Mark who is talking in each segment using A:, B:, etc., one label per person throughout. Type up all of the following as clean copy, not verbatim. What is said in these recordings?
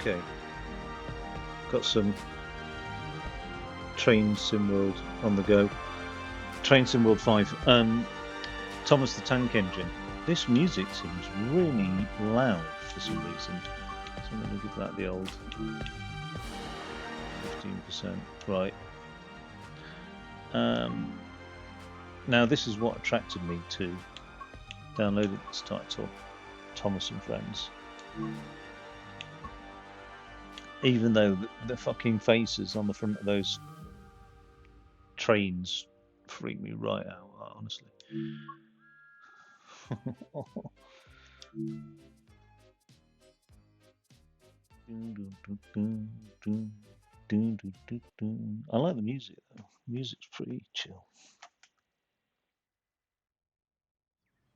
A: Okay, got some Train Sim World on the go. Train Sim World 5. Thomas the Tank Engine. This music seems really loud for some reason. So I'm going to give that the old 15%. Right. Now this is what attracted me to downloading this title, Thomas and Friends. Even though the fucking faces on the front of those trains freak me right out, honestly. I like the music though. The music's pretty chill.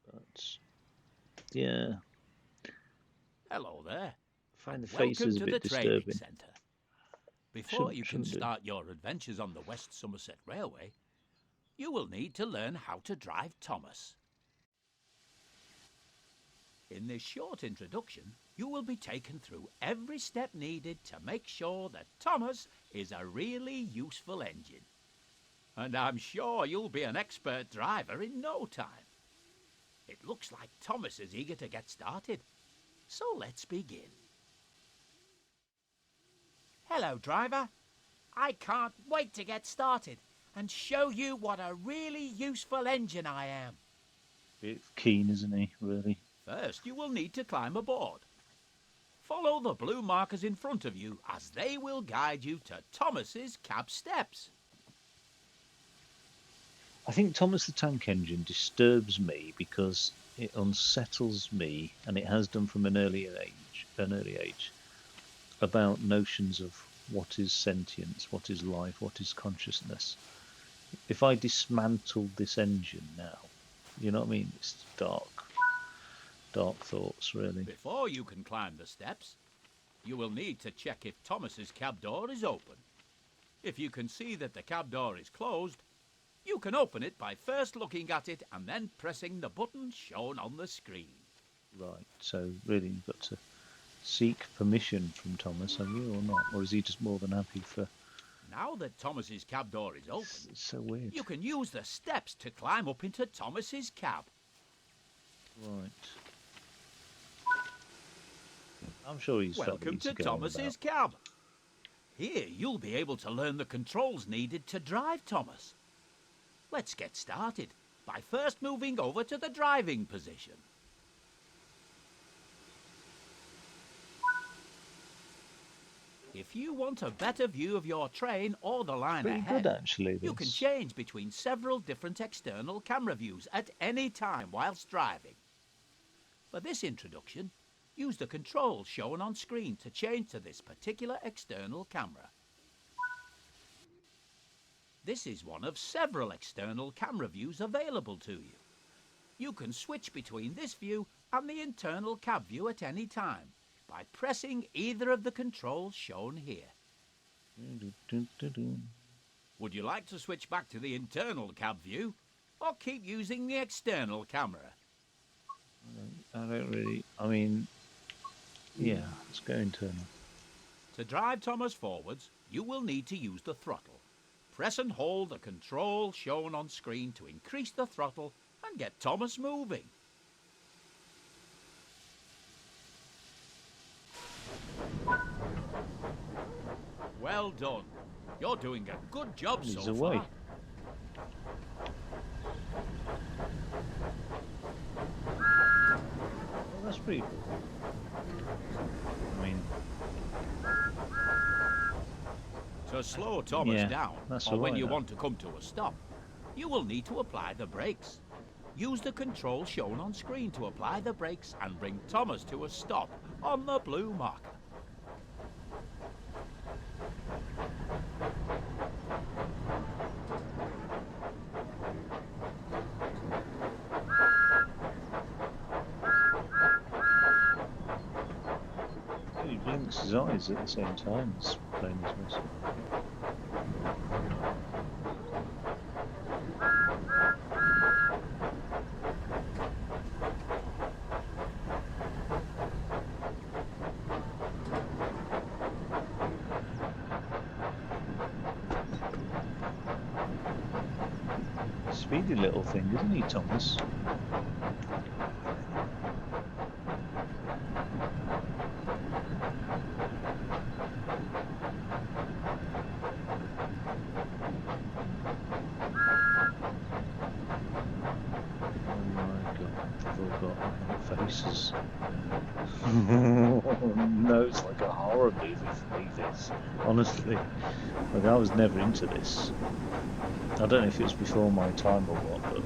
A: But yeah.
B: Hello there.
A: I find the
B: Welcome
A: faces a
B: to
A: bit
B: the training
A: disturbing.
B: centre. Before you can start your adventures on the West Somerset Railway, you will need to learn how to drive Thomas. In this short introduction, you will be taken through every step needed to make sure that Thomas is a really useful engine. And I'm sure you'll be an expert driver in no time. It looks like Thomas is eager to get started, so let's begin. Hello, driver. I can't wait to get started and show you what a really useful engine I am.
A: Bit keen, isn't he, really?
B: First, you will need to climb aboard. Follow the blue markers in front of you as they will guide you to Thomas's cab steps.
A: I think Thomas the Tank Engine disturbs me because it unsettles me, and it has done from an early age, about notions of what is sentience, what is life, what is consciousness. If I dismantled this engine now, you know what I mean? It's dark thoughts, really.
B: Before you can climb the steps, you will need to check if Thomas's cab door is open. If you can see that the cab door is closed, you can open it by first looking at it and then pressing the button shown on the screen.
A: Right, so really you've got to seek permission from Thomas, have you, or not? Or is he just more than happy for...
B: Now that Thomas's cab door is open,
A: it's so weird.
B: You can use the steps to climb up into Thomas's cab.
A: Right. I'm sure he's
B: Welcome to Thomas's cab. Here you'll be able to learn the controls needed to drive Thomas. Let's get started by first moving over to the driving position. If you want a better view of your train or the line ahead,
A: actually,
B: you can change between several different external camera views at any time whilst driving. For this introduction, use the controls shown on screen to change to this particular external camera. This is one of several external camera views available to you. You can switch between this view and the internal cab view at any time by pressing either of the controls shown here. Would you like to switch back to the internal cab view or keep using the external camera?
A: I don't really... I mean... Yeah, let's go internal.
B: To drive Thomas forwards, you will need to use the throttle. Press and hold the control shown on screen to increase the throttle and get Thomas moving. Well done. You're doing a good job so far.
A: Well, that's pretty cool. I mean...
B: To slow Thomas down, or when you want to come to a stop, you will need to apply the brakes. Use the control shown on screen to apply the brakes and bring Thomas to a stop on the blue marker.
A: He blinks his eyes at the same time as playing his whistle. speedy little thing, isn't he, Thomas? Oh my God, they've all got faces. No, it's like a horror movie for me, this. Honestly. Like, I was never into this. I don't know if it was before my time or what, but...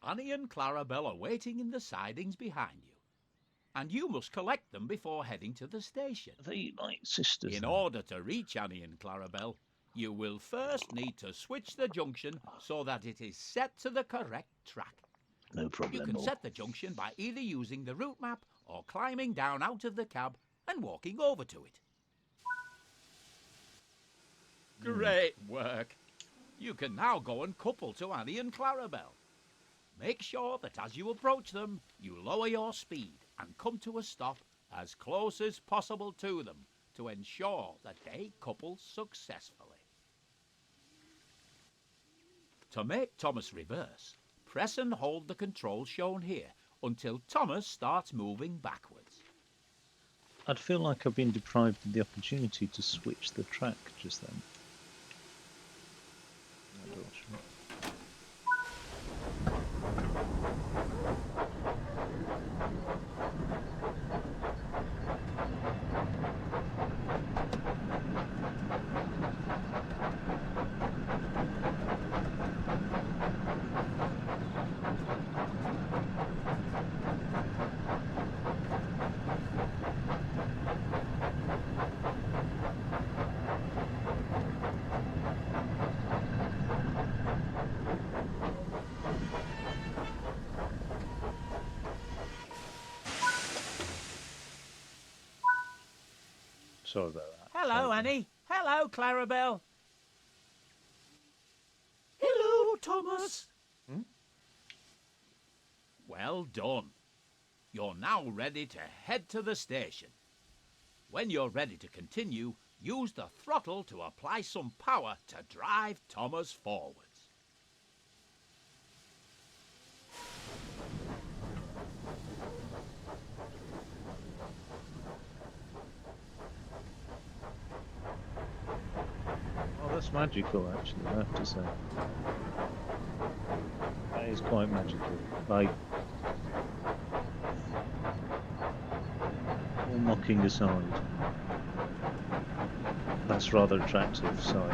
B: Annie and Clarabelle are waiting in the sidings behind you, and you must collect them before heading to the station.
A: Are they like sisters?
B: In
A: then?
B: order to reach Annie and Clarabelle, you will first need to switch the junction so that it is set to the correct track.
A: No
B: You
A: problem.
B: can set the junction by either using the route map or climbing down out of the cab and walking over to it. Great work! You can now go and couple to Annie and Clarabelle. Make sure that as you approach them, you lower your speed and come to a stop as close as possible to them to ensure that they couple successfully. To make Thomas reverse, press and hold the controls shown here until Thomas starts moving backwards.
A: I'd feel like I've been deprived of the opportunity to switch the track just then. Sorry about that.
B: Hello, Annie. Hello, Clarabelle. Hello, Thomas. Well done. You're now ready to head to the station. When you're ready to continue, use the throttle to apply some power to drive Thomas forwards.
A: Oh, that's magical, actually, I have to say. That is quite magical. Like, all mocking aside, that's rather attractive, sorry.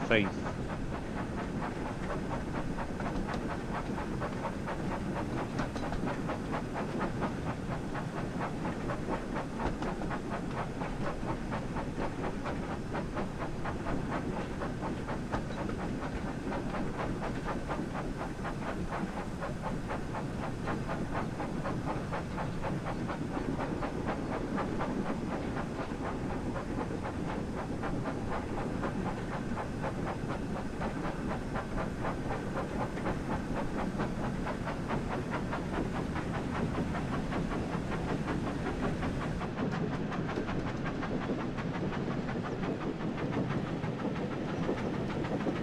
A: Faith.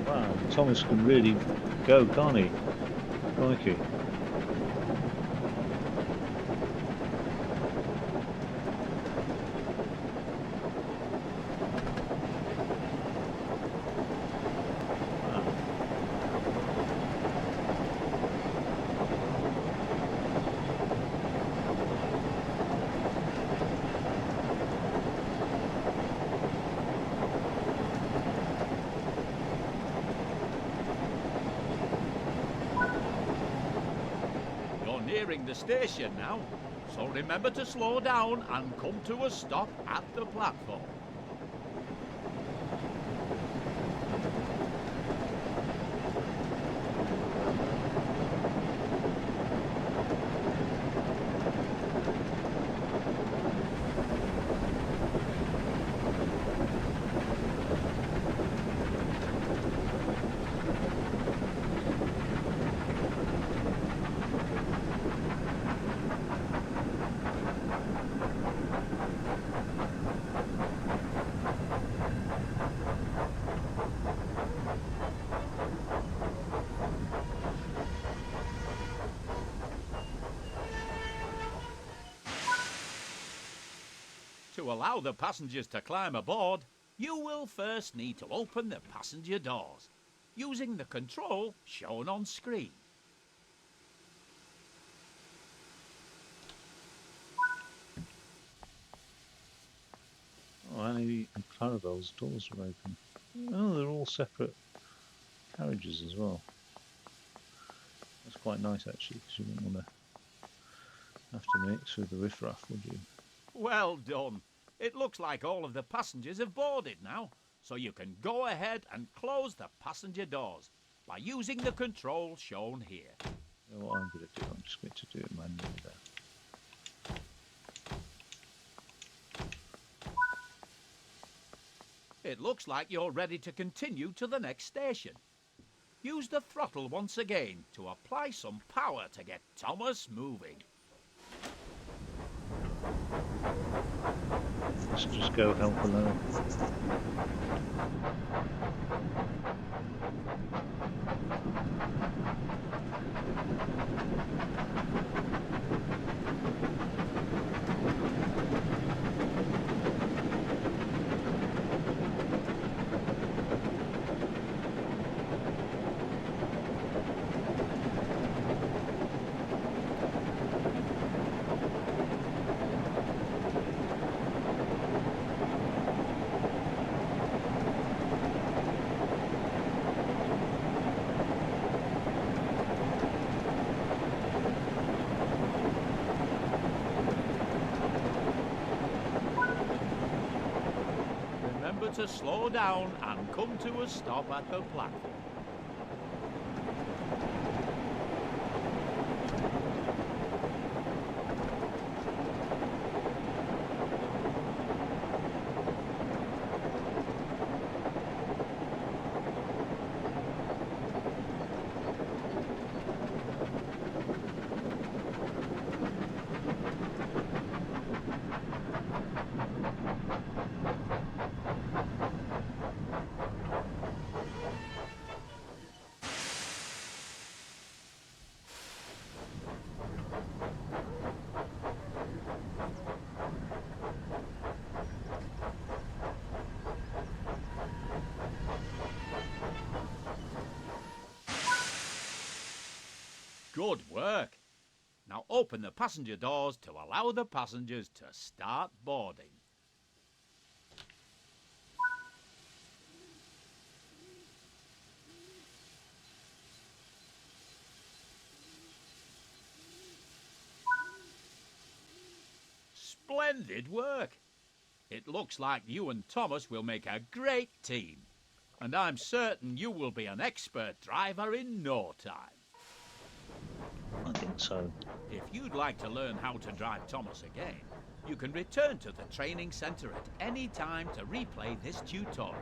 A: Wow, Thomas can really go, can't he? Crikey.
B: nearing the station now, so remember to slow down and come to a stop at the platform. To allow the passengers to climb aboard, you will first need to open the passenger doors, using the control shown on screen.
A: Oh, Annie and Clarabelle's doors are open. Oh, they're all separate carriages as well. That's quite nice actually, because you wouldn't want to have to mix with the riffraff, would you?
B: Well done. It looks like all of the passengers have boarded now, so you can go ahead and close the passenger doors by using the control shown here.
A: You know what I'm going to do? I'm just going to do it manually there.
B: It looks like you're ready to continue to the next station. Use the throttle once again to apply some power to get Thomas moving.
A: Let's just go help alone.
B: Remember to slow down and come to a stop at the platform. Good work. Now open the passenger doors to allow the passengers to start boarding. Splendid work. It looks like you and Thomas will make a great team, and I'm certain you will be an expert driver in no time.
A: I think so.
B: If you'd like to learn how to drive Thomas again, you can return to the training centre at any time to replay this tutorial.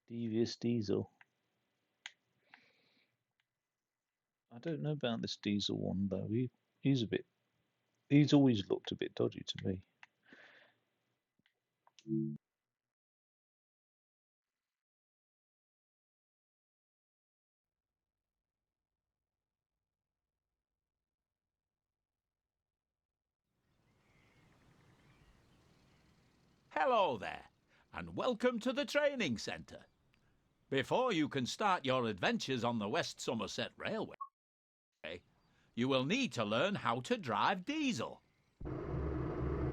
A: Devious Diesel. I don't know about this Diesel one though. He's always looked a bit dodgy to me.
B: Hello there, and welcome to the training centre. Before you can start your adventures on the West Somerset Railway, you will need to learn how to drive Diesel.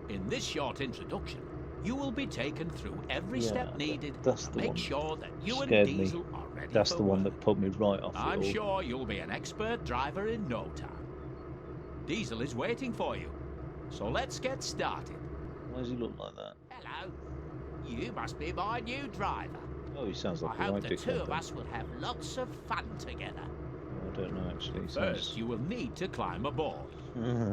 B: In this short introduction, you will be taken through every
A: Yeah,
B: step needed
A: that's
B: to
A: the
B: make
A: one
B: sure that you and
A: scared me.
B: Diesel are ready
A: That's
B: for
A: the one
B: work.
A: that put me right off it
B: I'm
A: all.
B: sure you'll be an expert driver in no time. Diesel is waiting for you, so let's get started.
A: Why does he look like that?
B: Hello, you must be my new driver.
A: Oh, he sounds like
B: I
A: a
B: hope
A: right
B: the two
A: dickhead
B: of
A: then.
B: us will have lots of fun together.
A: I don't know actually. He
B: First,
A: sounds...
B: you will need to climb aboard.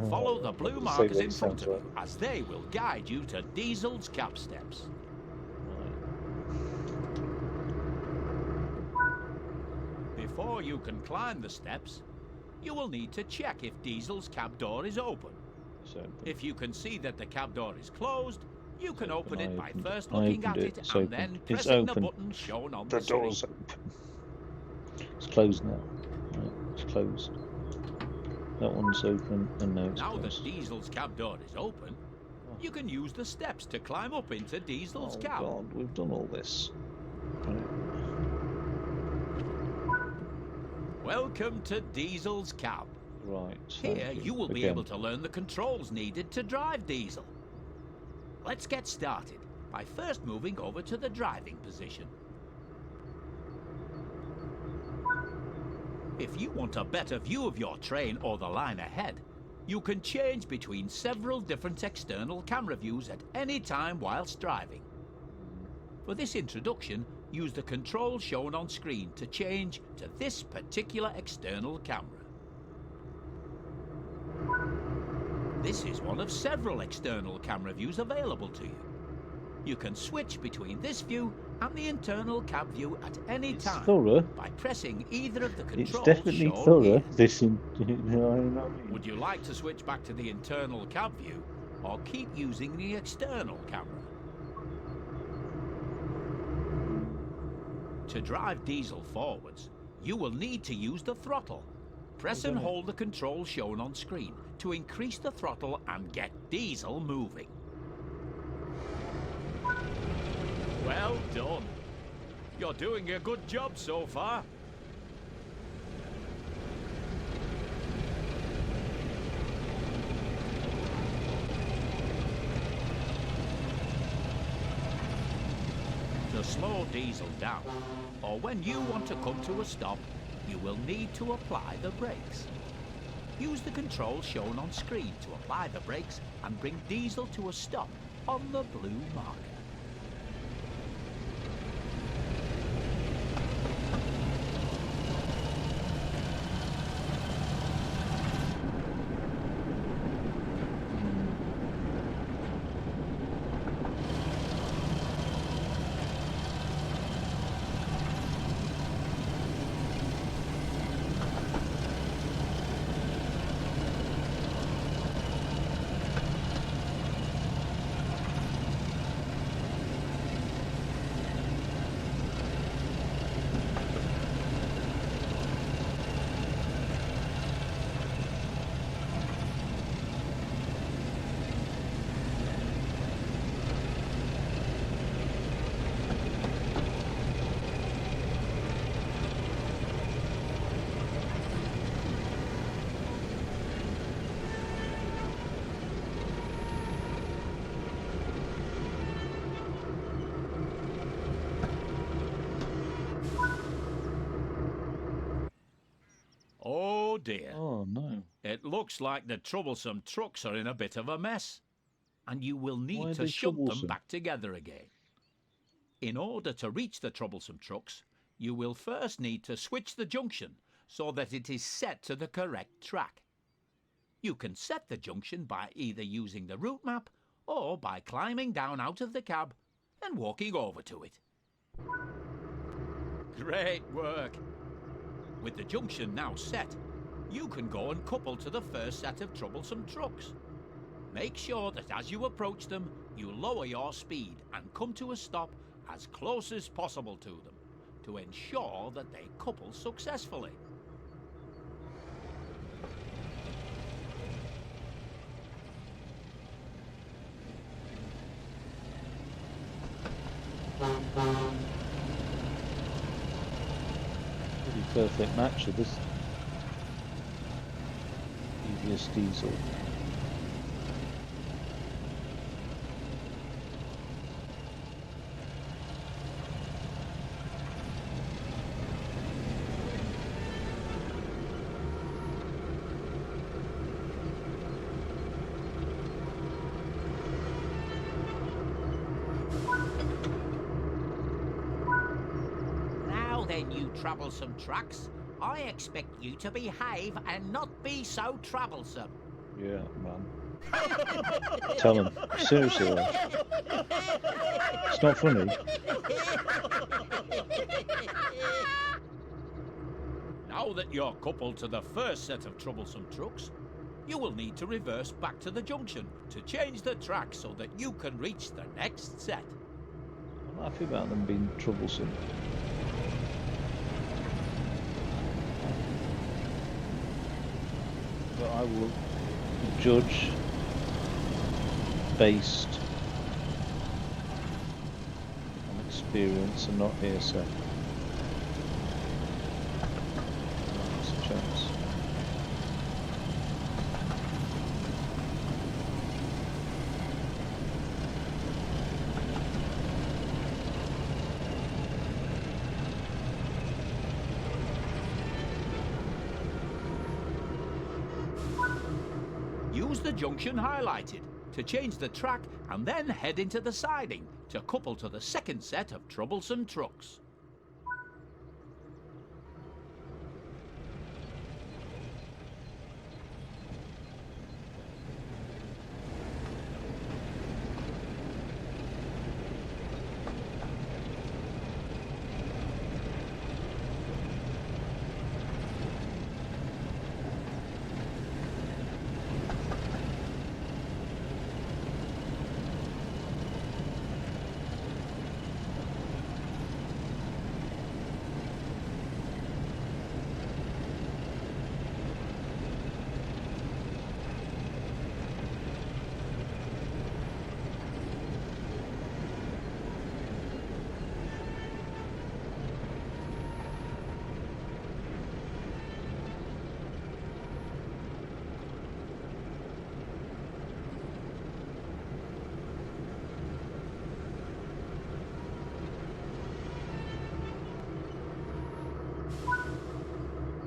B: Follow the
A: I'm not
B: blue
A: gonna say
B: markers
A: what
B: in
A: he
B: front
A: sounds
B: of
A: like.
B: you, as they will guide you to Diesel's cab steps. Before you can climb the steps, you will need to check if Diesel's cab door is open.
A: So,
B: If you can see that the cab door is closed, you can
A: open.
B: open
A: I
B: it by
A: opened it.
B: first
A: I
B: looking
A: opened
B: at
A: it.
B: it
A: It's
B: and
A: open.
B: then
A: It's
B: pressing the
A: open.
B: button shown on
A: the
B: the screen.
A: door's open. It's closed now. Right, it's closed. That one's open, and now it's
B: Now that
A: closed.
B: Diesel's cab door is open, you can use the steps to climb up into Diesel's
A: Oh
B: cab.
A: God, we've done all this. Right.
B: Welcome to Diesel's cab.
A: Right.
B: Here you will be able to learn the controls needed to drive Diesel. Let's get started by first moving over to the driving position. If you want a better view of your train or the line ahead, you can change between several different external camera views at any time whilst driving. For this introduction, use the controls shown on screen to change to this particular external camera. This is one of several external camera views available to you. You can switch between this view and the internal cab view at any time
A: thorough.
B: by pressing either of the controls
A: It's definitely
B: shown
A: thorough.
B: here.
A: This, you know what I mean?
B: Would you like to switch back to the internal cab view or keep using the external camera? To drive Diesel forwards, you will need to use the throttle. Press and hold the controls shown on screen to increase the throttle and get Diesel moving. Well done. You're doing a good job so far. To slow Diesel down, or when you want to come to a stop, you will need to apply the brakes. Use the controls shown on screen to apply the brakes and bring Diesel to a stop on the blue marker. Oh dear.
A: Oh no.
B: It looks like the troublesome trucks are in a bit of a mess, and you will
A: Why
B: need
A: are
B: to
A: they
B: shunt them
A: troublesome?
B: back together again. In order to reach the troublesome trucks, you will first need to switch the junction so that it is set to the correct track. You can set the junction by either using the route map or by climbing down out of the cab and walking over to it. Great work! With the junction now set, you can go and couple to the first set of troublesome trucks. Make sure that as you approach them, you lower your speed and come to a stop as close as possible to them to ensure that they couple successfully.
A: Pretty perfect match of this previous Diesel.
B: you troublesome trucks. I expect you to behave and not be so troublesome.
A: Yeah, man. Tell him. Seriously, though. It's not funny.
B: Now that you're coupled to the first set of troublesome trucks, you will need to reverse back to the junction to change the track so that you can reach the next set.
A: I'm not happy about them being troublesome. But I will judge based on experience and not hearsay. That's a chance.
B: Use the junction highlighted to change the track and then head into the siding to couple to the second set of troublesome trucks.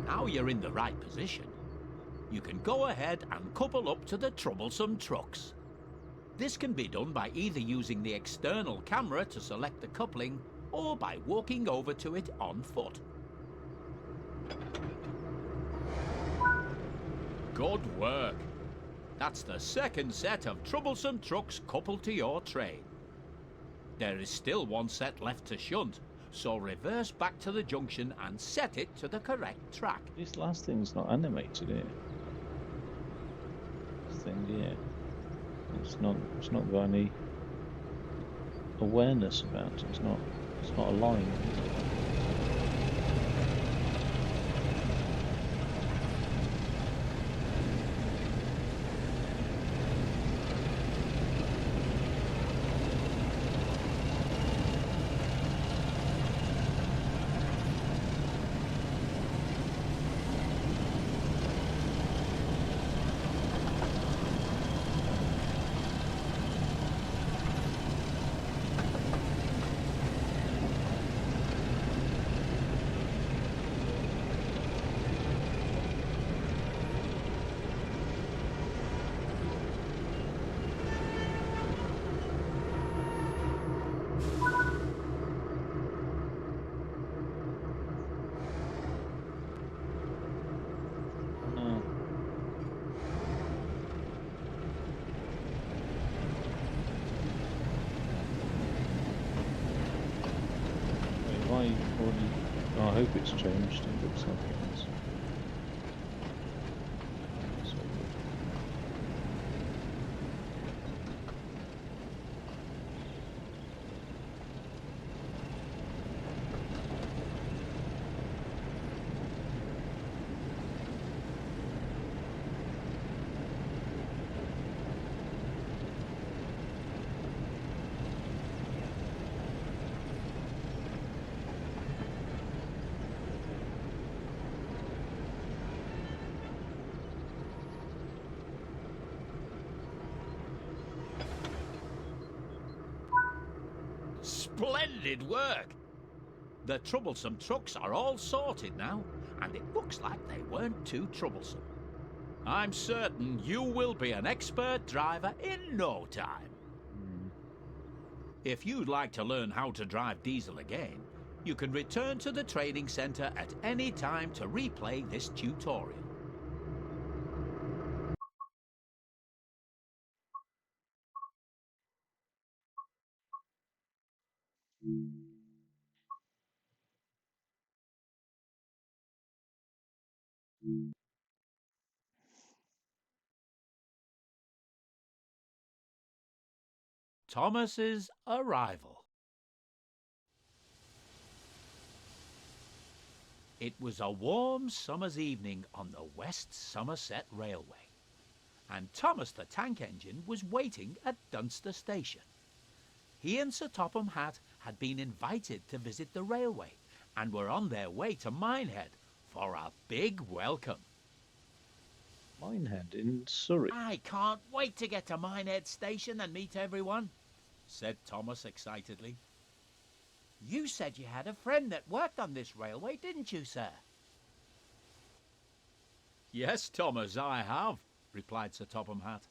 B: Now you're in the right position. You can go ahead and couple up to the troublesome trucks. This can be done by either using the external camera to select the coupling or by walking over to it on foot. Good work. That's the second set of troublesome trucks coupled to your train. There is still one set left to shunt, so reverse back to the junction and set it to the correct track.
A: This last thing's not animated here. This thing here. It's not got any awareness about it. It's not aligned. I hope it's changed. It looks like it has.
B: Splendid work! The troublesome trucks are all sorted now, and it looks like they weren't too troublesome. I'm certain you will be an expert driver in no time. If you'd like to learn how to drive diesel again, You can return to the training centre at any time to replay this tutorial. Thomas's arrival. It was a warm summer's evening on the West Somerset Railway, and Thomas the Tank Engine was waiting at Dunster Station. He and Sir Topham Hatt had been invited to visit the railway and were on their way to Minehead for a big welcome.
A: Minehead in Surrey.
B: I can't wait to get to Minehead Station and meet everyone, said Thomas excitedly. You said you had a friend that worked on this railway, didn't you, sir? Yes, Thomas, I have, replied Sir Topham Hatt.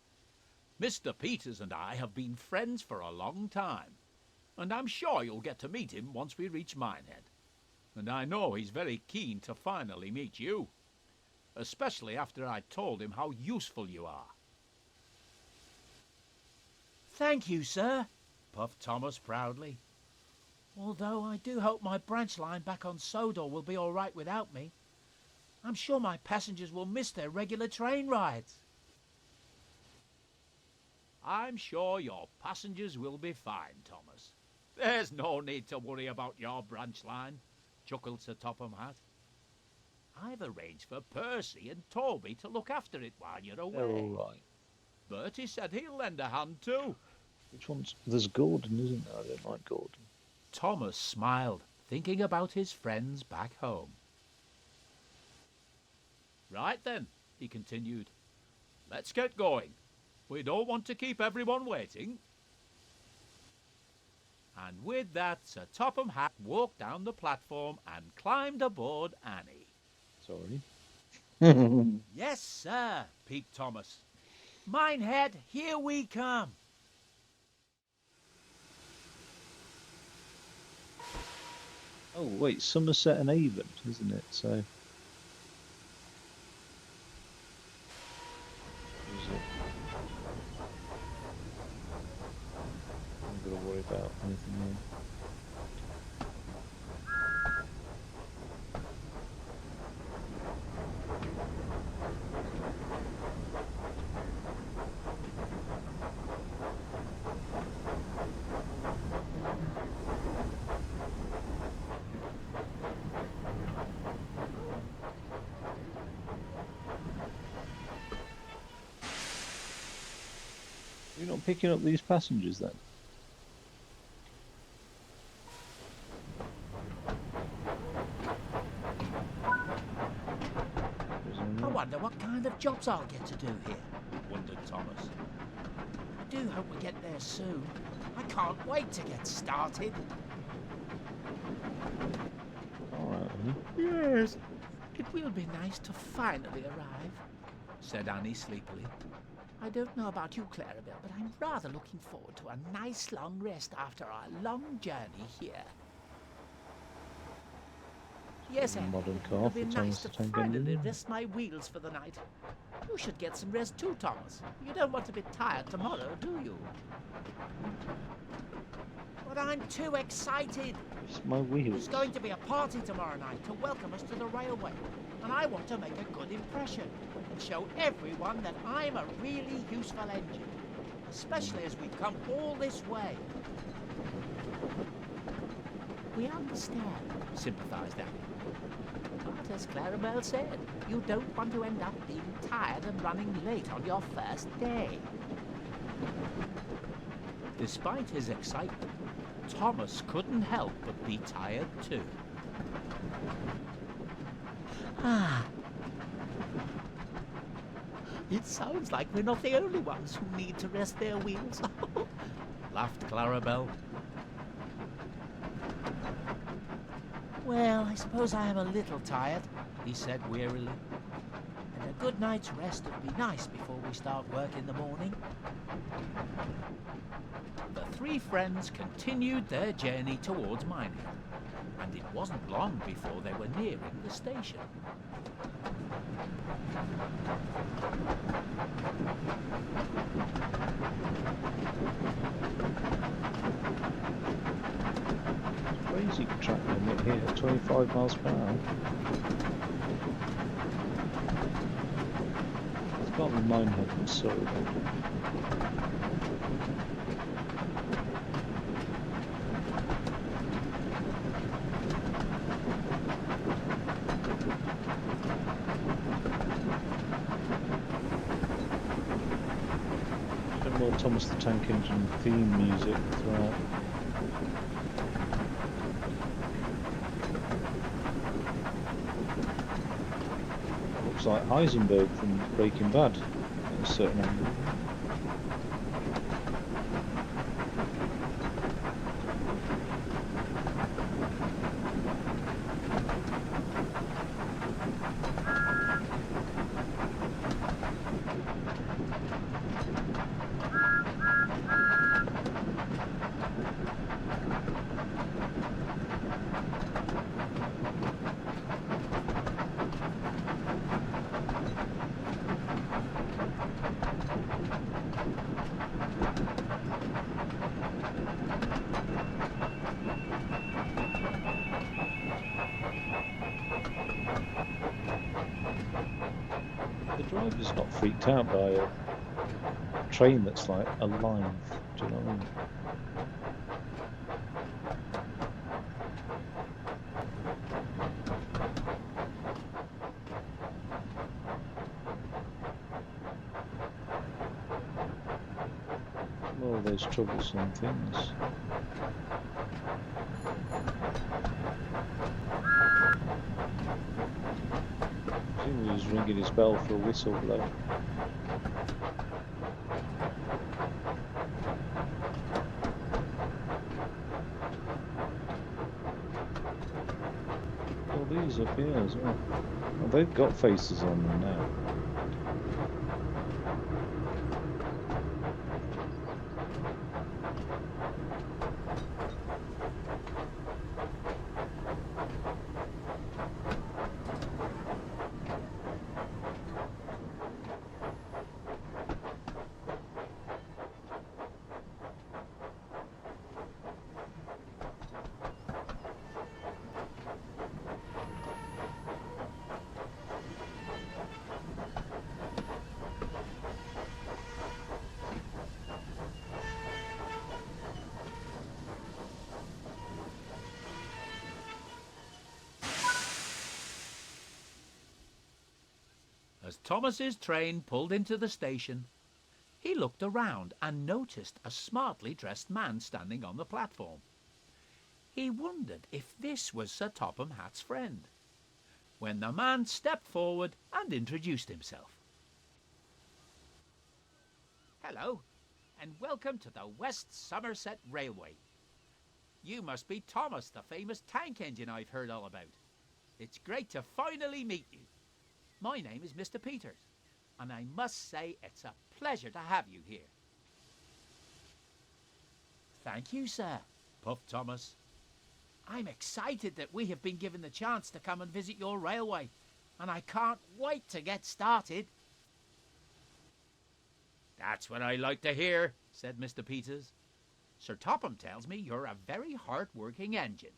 B: Mr. Peters and I have been friends for a long time, and I'm sure you'll get to meet him once we reach Minehead. And I know he's very keen to finally meet you, especially after I told him how useful you are. Thank you, sir, puffed Thomas proudly. Although I do hope my branch line back on Sodor will be all right without me. I'm sure my passengers will miss their regular train rides. I'm sure your passengers will be fine, Thomas. There's no need to worry about your branch line, chuckled Sir Topham Hatt. I've arranged for Percy and Toby to look after it while you're away.
A: They're all right.
B: Bertie said he'll lend a hand too.
A: Which one's... There's Gordon, isn't there? I don't like Gordon.
B: Thomas smiled, thinking about his friends back home. Right then, he continued. Let's get going. We don't want to keep everyone waiting. And with that, Sir Topham Hatt walked down the platform and climbed aboard Annie.
A: Sorry.
B: Yes, sir, peeped Thomas. Minehead, here we come.
A: Oh, wait, Somerset and Avon, isn't it? So... Is it? I'm going to worry about anything there. You're not picking up these passengers then?
B: I wonder what kind of jobs I'll get to do here, wondered Thomas. I do hope we get there soon. I can't wait to get started.
A: Alright,
B: Yes, it will be nice to finally arrive, said Annie sleepily. I don't know about you, Clarabelle, but I'm rather looking forward to a nice long rest after our long journey here. Yes, Annie,
A: modern car
B: it'll
A: for
B: be nice
A: Thomas
B: to
A: the Tank
B: finally
A: Engine.
B: rest my wheels for the night. You should get some rest too, Thomas. You don't want to be tired tomorrow, do you? But I'm too excited.
A: it's my wheels.
B: There's going to be a party tomorrow night to welcome us to the railway, and I want to make a good impression and show everyone that I'm a really useful engine, especially as we've come all this way. We understand, sympathised Annie. But as Clarabelle said, you don't want to end up being tired and running late on your first day. Despite his excitement, Thomas couldn't help but be tired too. It sounds like we're not the only ones who need to rest their wheels, laughed Clarabelle. Well, I suppose I am a little tired, he said wearily. And good night's rest would be nice before we start work in the morning. The three friends continued their journey towards Minehead, and it wasn't long before they were nearing the station.
A: Crazy track limit here, 25 miles per hour. It's got to be Minehead and Surrey. Some more Thomas the Tank Engine theme music throughout. Looks like Heisenberg from Breaking Bad at a certain angle. The driver's not freaked out by a train that's like alive, do you know what I mean? All those troublesome things. Presumably he was ringing his bell for a whistle blow. All these up here as well. Well, they've got faces on them now.
B: As Thomas's train pulled into the station, he looked around and noticed a smartly dressed man standing on the platform. He wondered if this was Sir Topham Hatt's friend, when the man stepped forward and introduced himself. Hello, and welcome to the West Somerset Railway. You must be Thomas, the famous tank engine I've heard all about. It's great to finally meet you. My name is Mr. Peters, and I must say it's a pleasure to have you here. Thank you, sir, puffed Thomas. I'm excited that we have been given the chance to come and visit your railway, and I can't wait to get started. That's what I like to hear, said Mr. Peters. Sir Topham tells me you're a very hard-working engine,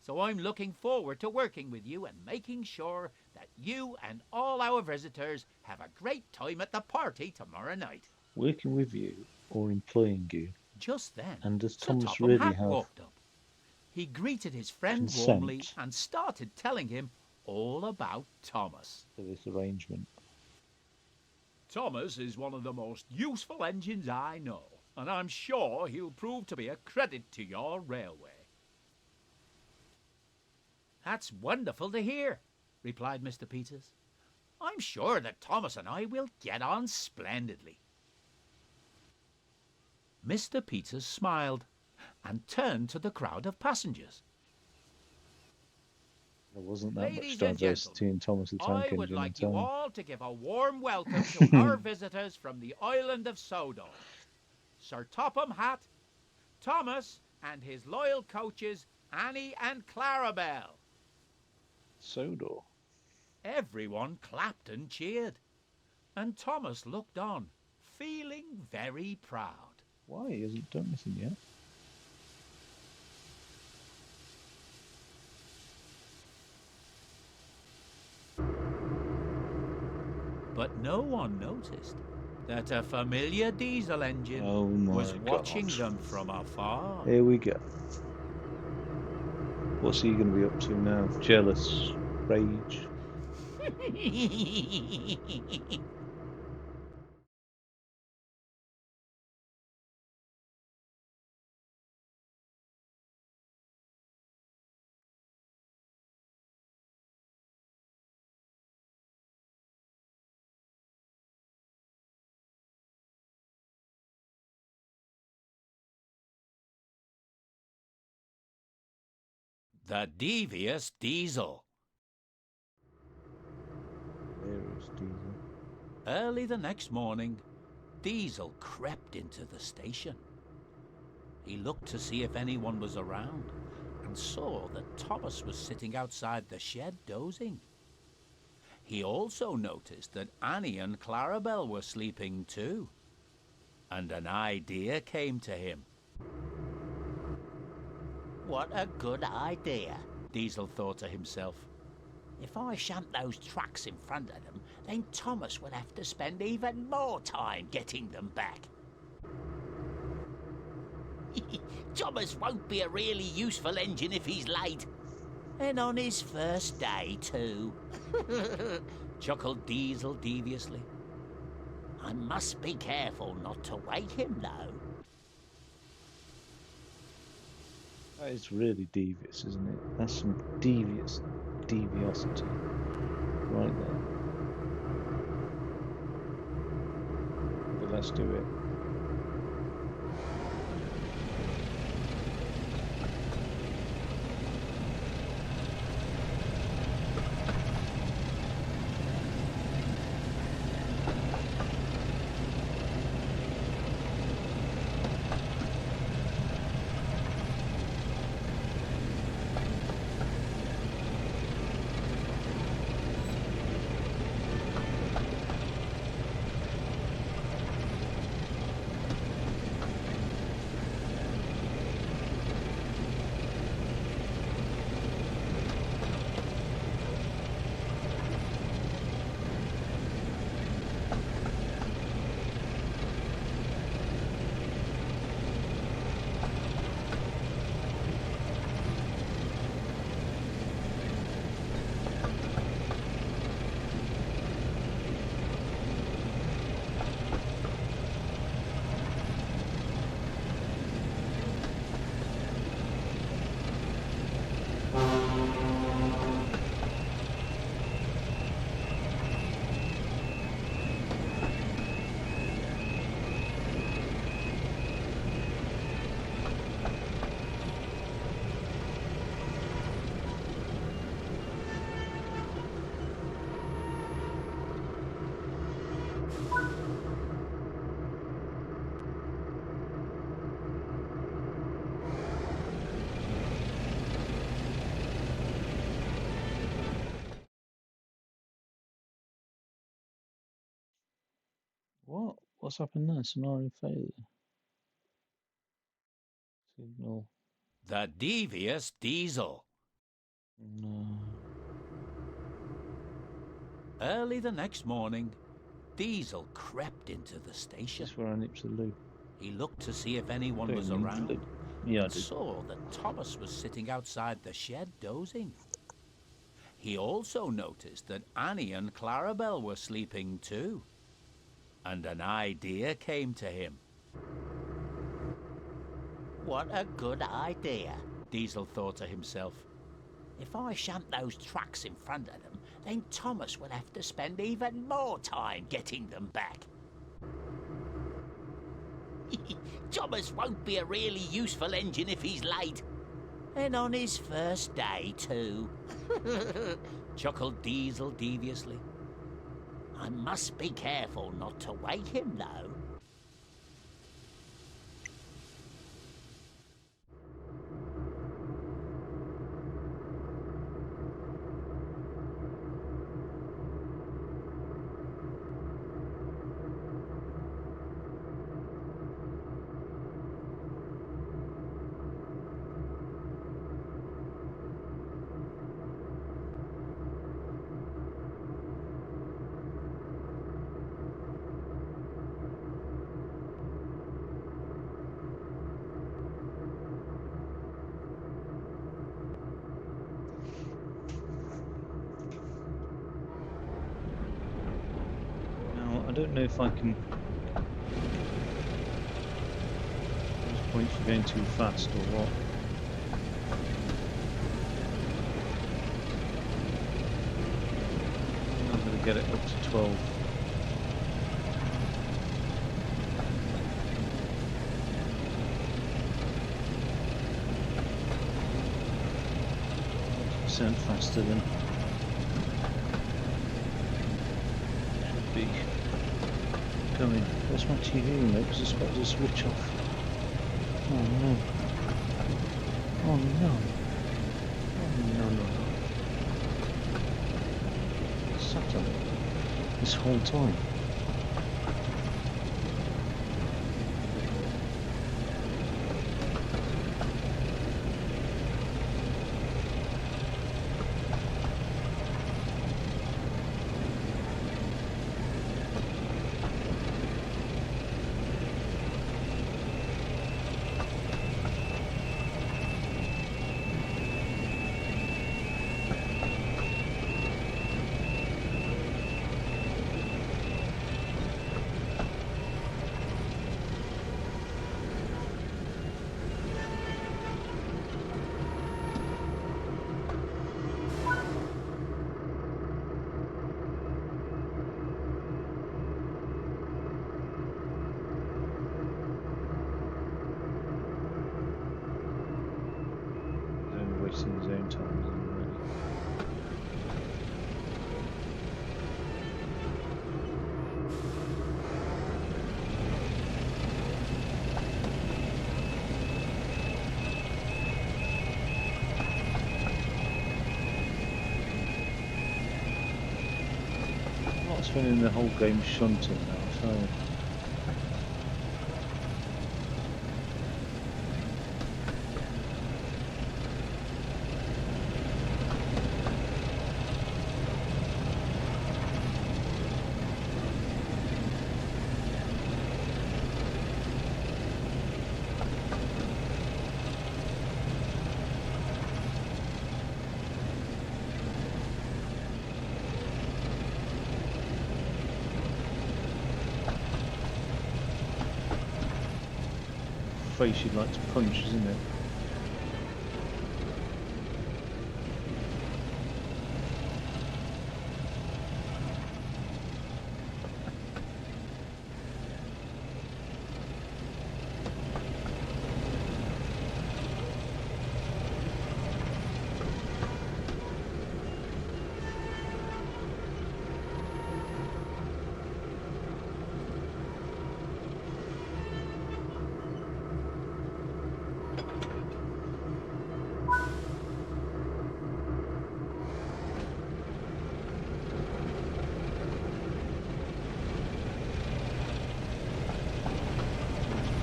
B: so I'm looking forward to working with you and making sure that you and all our visitors have a great time at the party tomorrow night.
A: Working with you or employing you?
B: Just then,
A: And does
B: Sir
A: Thomas
B: Topham
A: really
B: Hatt
A: have
B: walked up. He greeted his friend
A: consent
B: warmly and started telling him all about Thomas.
A: for this arrangement?
B: Thomas is one of the most useful engines I know, and I'm sure he'll prove to be a credit to your railway. That's wonderful to hear, replied Mr. Peters. I'm sure that Thomas and I will get on splendidly. Mr. Peters smiled and turned to the crowd of passengers.
A: There wasn't that much
B: Ladies and
A: diversity in Thomas the
B: gentlemen,
A: Tank
B: I would
A: Engine, I'm
B: like you
A: telling
B: all to give a warm welcome to our visitors from the island of Sodor. Sir Topham Hatt, Thomas, and his loyal coaches, Annie and Clarabelle.
A: Sodor.
B: Everyone clapped and cheered, and Thomas looked on, feeling very proud.
A: Why? He hasn't done anything yet.
B: But no one noticed that a familiar diesel engine was watching them from afar.
A: Here we go. What's he going to be up to now? Jealous? Rage?
B: The devious diesel.
A: There is Diesel.
B: Early the next morning, Diesel crept into the station. He looked to see if anyone was around and saw that Thomas was sitting outside the shed dozing. He also noticed that Annie and Clarabelle were sleeping too, and an idea came to him. What a good idea, Diesel thought to himself. If I shunt those trucks in front of them, then Thomas will have to spend even more time getting them back. Thomas won't be a really useful engine if he's late. And on his first day, too. Chuckled Diesel deviously. I must be careful not to wake him, though.
A: That is really devious, isn't it? That's some deviosity right there. But let's do it. What? What's happened there? Scenario failure. Signal.
B: The devious Diesel.
A: No.
B: Early the next morning, Diesel crept into the
A: Is
B: station.
A: this where I nip to the loo?
B: He looked to see if anyone
A: Don't
B: was
A: need to
B: around
A: look. Yeah, I
B: and
A: did.
B: saw that Thomas was sitting outside the shed dozing. He also noticed that Annie and Clarabelle were sleeping too, and an idea came to him. What a good idea, Diesel thought to himself. If I shunt those trucks in front of them, then Thomas will have to spend even more time getting them back. Thomas won't be a really useful engine if he's late. And on his first day, too. Chuckled Diesel deviously. I must be careful not to wake him, though.
A: Now, I don't know if I can... There's points for going too fast or what. I'm going to get it up to 12. Percent faster than should be coming. Where's my TV remote? Because it's got to switch off. Oh no! Oh no! Oh no! Sat on it this whole time. Wasting his own time, isn't he, really? I'm not spending the whole game shunting now, so... Face you'd like to punch, isn't it?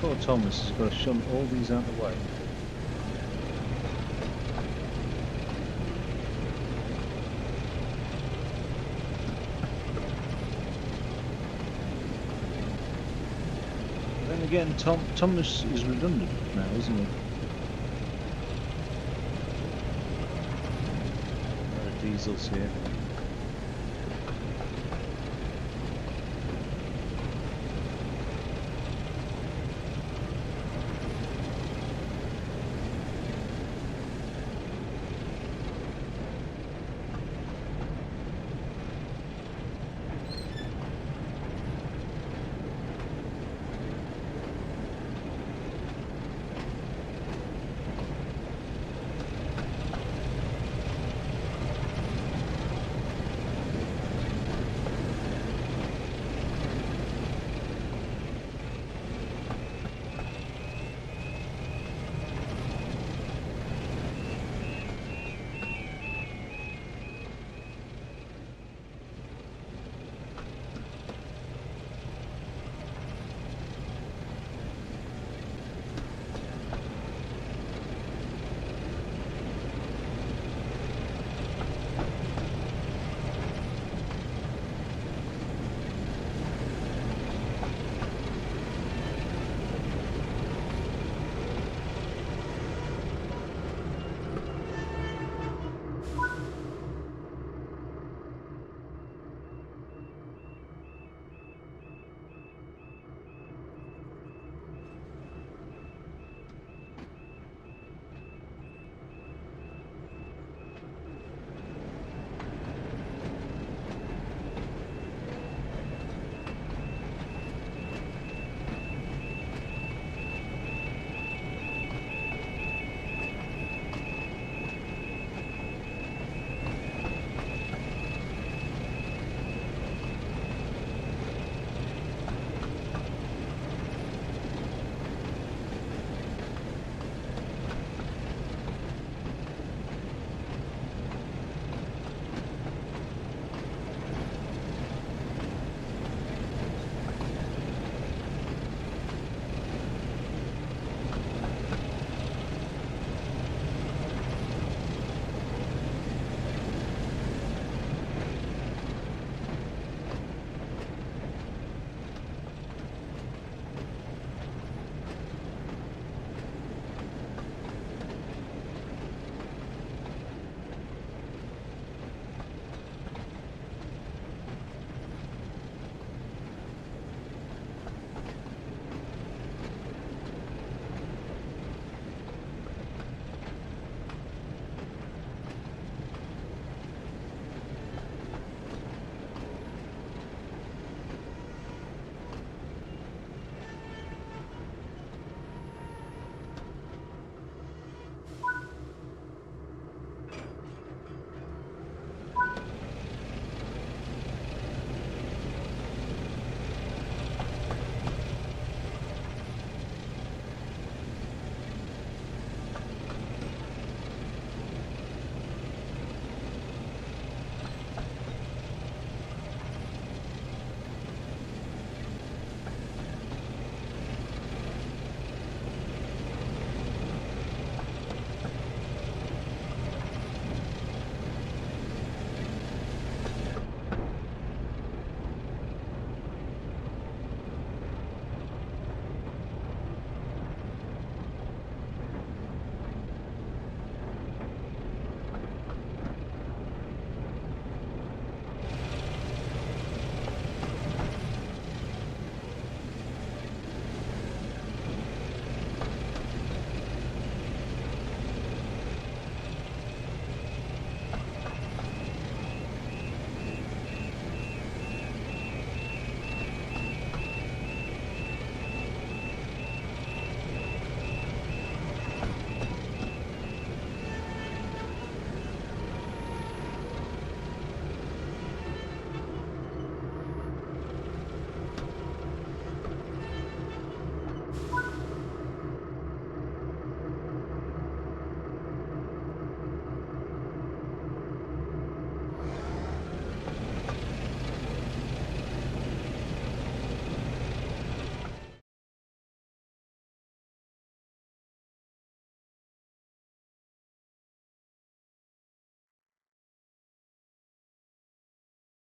A: Poor Thomas has got to shunt all these out of the way. But then again, Thomas is redundant now, isn't he? The Diesel's here.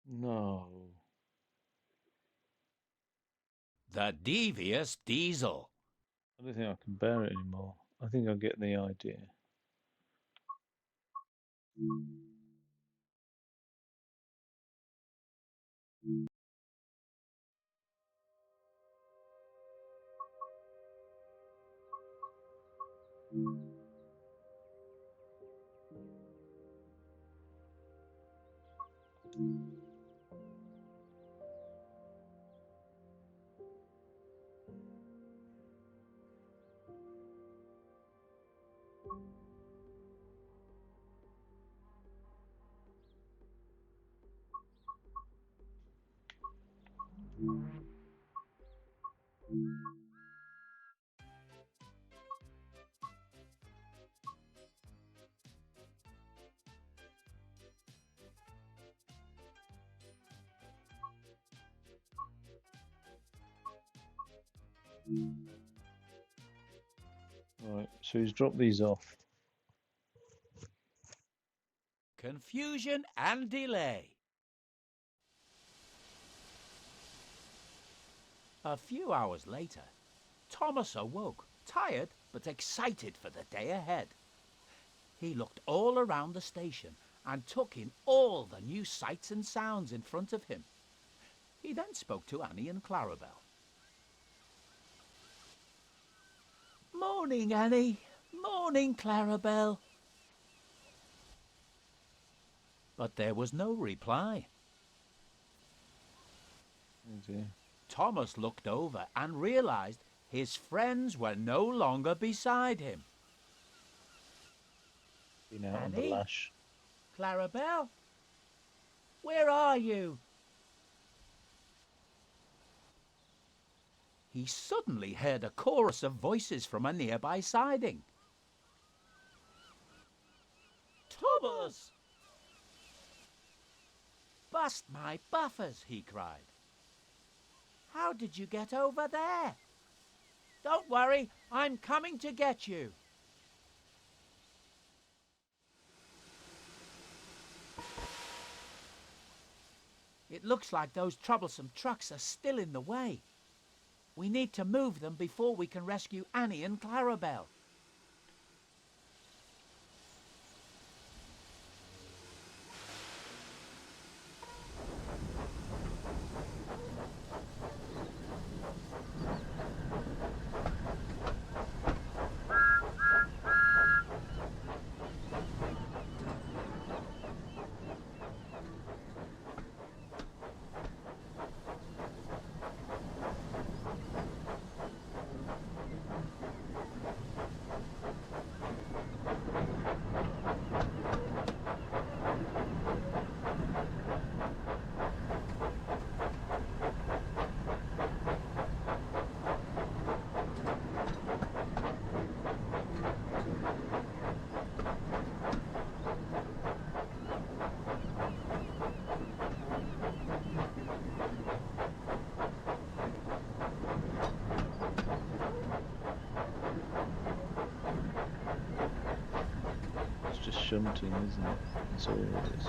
A: No.
B: The Devious Diesel.
A: I don't think I can bear it anymore. I think I get the idea. Right, so he's dropped these off.
B: Confusion and delay. A few hours later, Thomas awoke, tired but excited for the day ahead. He looked all around the station and took in all the new sights and sounds in front of him. He then spoke to Annie and Clarabel. Morning, Annie. Morning, Clarabel. But there was no reply.
A: Oh dear.
B: Thomas looked over and realized his friends were no longer beside him.
A: Been out on the
B: Annie?
A: lash.
B: Clarabel? Where are you? He suddenly heard a chorus of voices from a nearby siding. Thomas! Bust my buffers, he cried. How did you get over there? Don't worry, I'm coming to get you. It looks like those troublesome trucks are still in the way. We need to move them before we can rescue Annie and Clarabel.
A: It's just shunting, isn't it? That's all it is.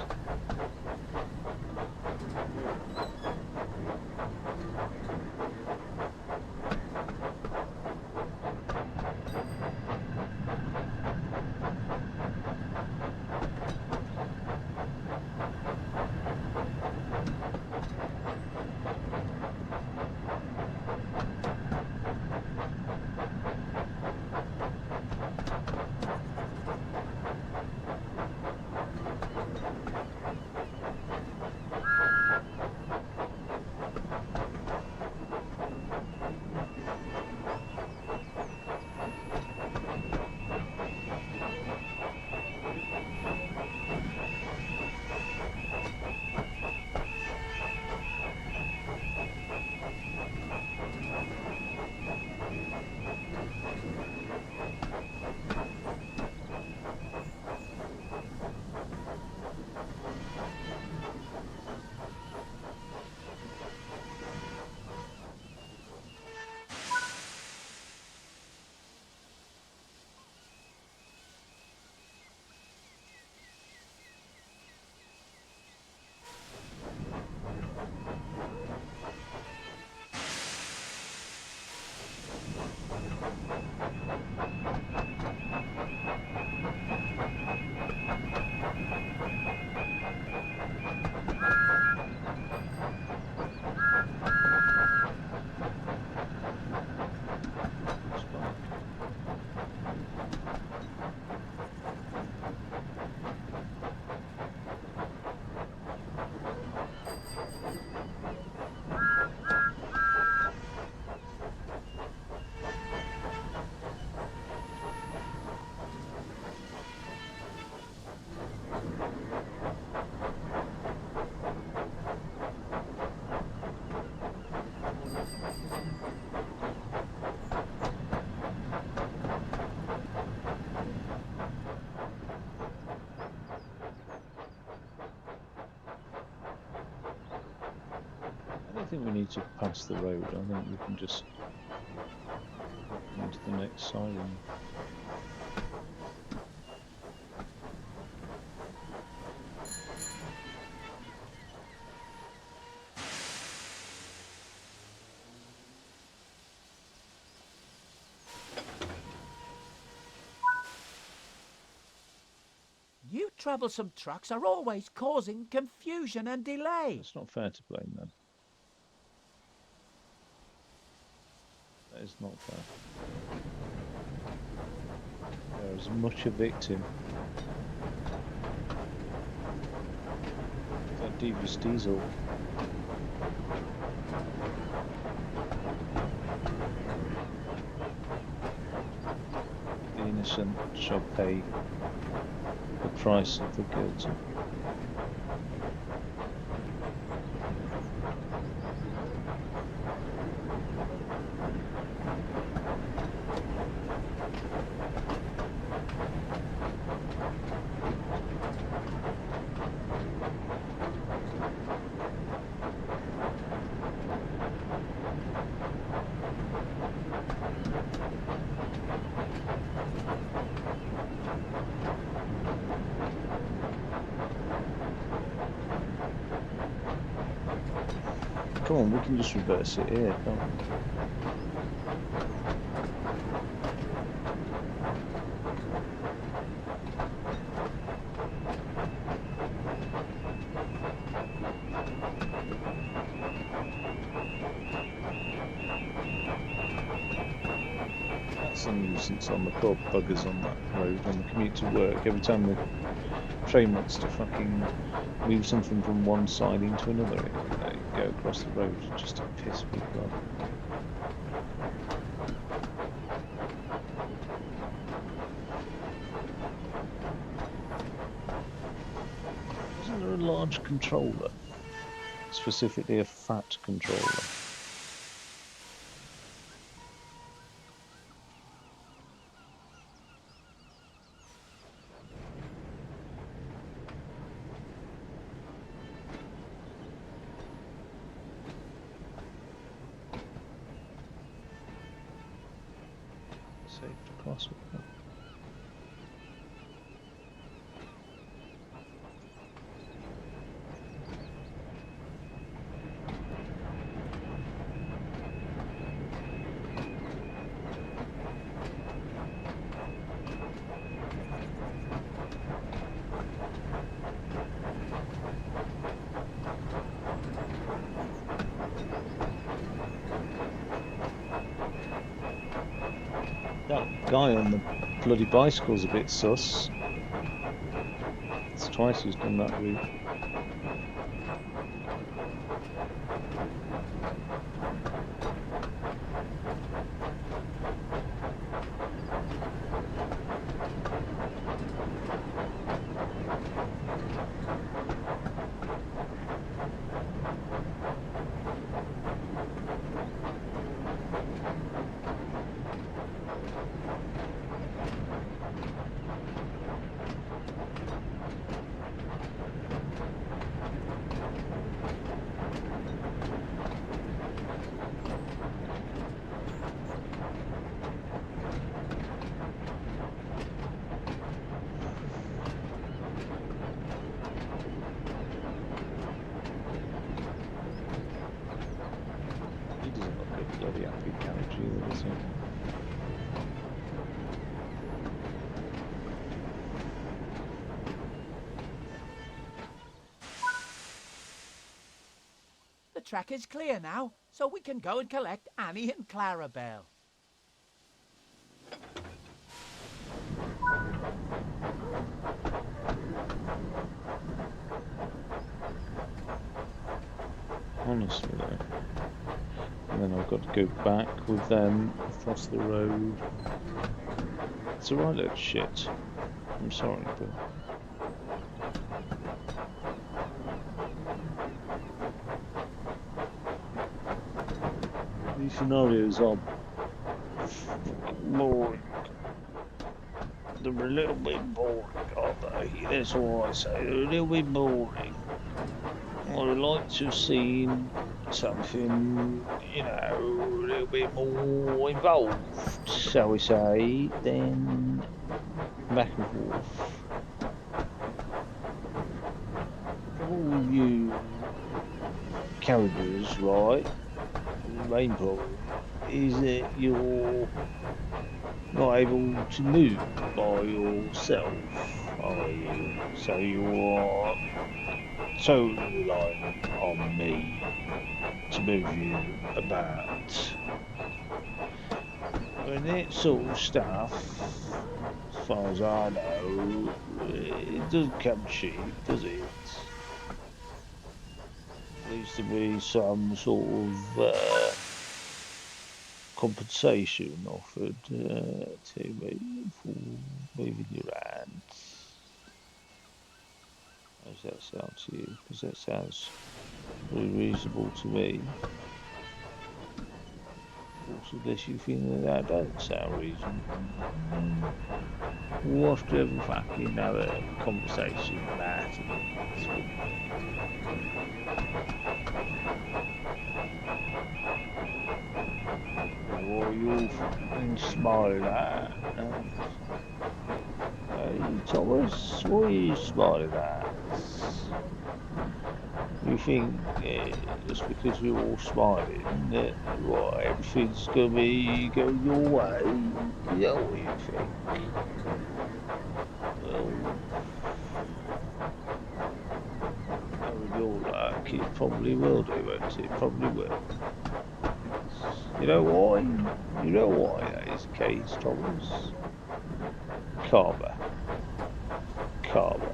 A: think we need to pass the road. I think we can just go into the next siding.
B: You troublesome trucks are always causing confusion and delay.
A: It's not fair to blame them. That is not fair. They're as much a victim. That Devious Diesel. The innocent shall pay the price of the guilty. Come on, we can just reverse it here, can't we? That's a nuisance on the poor buggers on that road on the commute to work. Every time the train wants to fucking move something from one side into another, they go across the road just to piss people off. Isn't there a large controller? Specifically a fat controller. Safe to cross with them. That guy on the bloody bicycle's a bit sus. It's twice he's done that route. He doesn't look a bloody happy carriage either, does he?
B: The track is clear now, so we can go and collect Annie and Clarabelle.
A: Honestly though. And then I've got to go back with them across the road. It's a right load of shit. I'm sorry, but... these scenarios are boring. They're a little bit boring, aren't they? That's all I say. They're a little bit boring. I'd like to have seen something, you know, a little bit more involved, shall we say, than back and forth. All of you characters, right? The main problem is that you're not able to move by yourself, are you? So you're totally relying on me to move you about. And that sort of stuff, as far as I know, it doesn't come cheap, does it? Needs to be some sort of compensation offered to me for moving your hands. How does that sound to you? Because that sounds very reasonable to me. Of course, unless you think that that doesn't sound reasonable, we'll have to have a fucking other conversation about it. What are you fucking smiling at? Hey, Thomas, what are you smiling at? You think just because we're all smiling that everything's gonna be going your way? Is that what you think? Well, knowing your luck, it probably will do, won't it? It probably will. You know why? You know why that is the case, Thomas? Karma. Karma.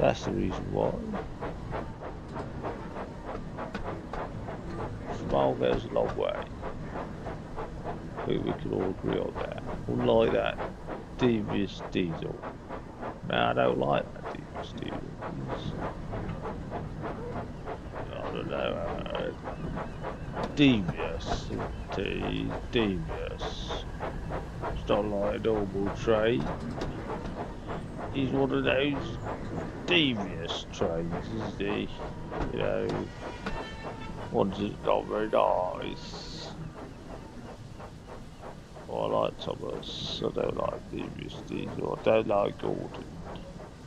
A: That's the reason why. Smile goes a long way. I think we can all agree on that. Unlike that devious Diesel. No, I don't like that devious Diesel. I don't know. Devious. Devious. It's not like a normal train. He's one of those devious trains, isn't he? You know, ones that's not very nice. I like Thomas. I don't like devious Diesel. I don't like Gordon.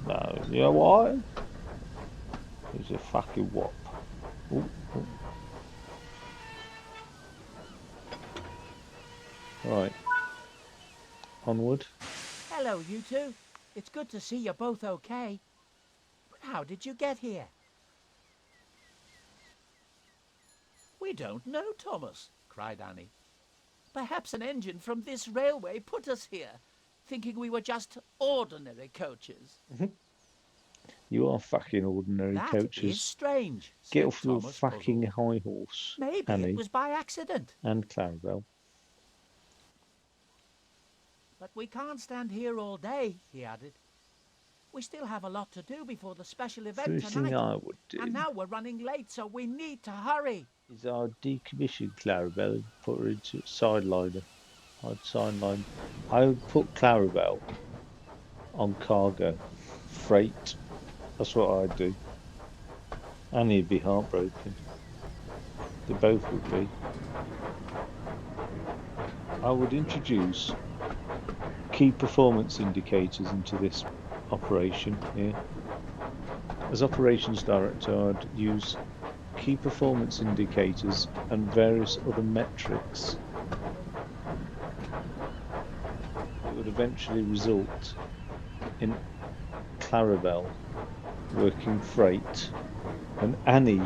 A: No, you know why? He's a fucking whop. Ooh, ooh. Right. Onward.
B: Hello, you two. It's good to see you're both okay. But how did you get here? We don't know, Thomas, cried Annie. Perhaps an engine from this railway put us here, thinking we were just ordinary coaches.
A: You are fucking ordinary
B: That
A: coaches.
B: is strange.
A: Get off your
B: Thomas,
A: fucking
B: puzzled.
A: high horse,
B: Maybe
A: Annie.
B: it was by accident.
A: And Clarabelle.
B: But we can't stand here all day, he added. We still have a lot to do before the special event
A: First thing
B: tonight.
A: I would do
B: And now we're running late, so we need to hurry.
A: is I'd decommission Clarabelle and put her into sideliner. I would put Clarabelle on cargo. Freight. That's what I'd do. Annie'd be heartbroken. They both would be. I would introduce key performance indicators into this operation here. As operations director, I'd use key performance indicators and various other metrics that would eventually result in Clarabelle working freight and Annie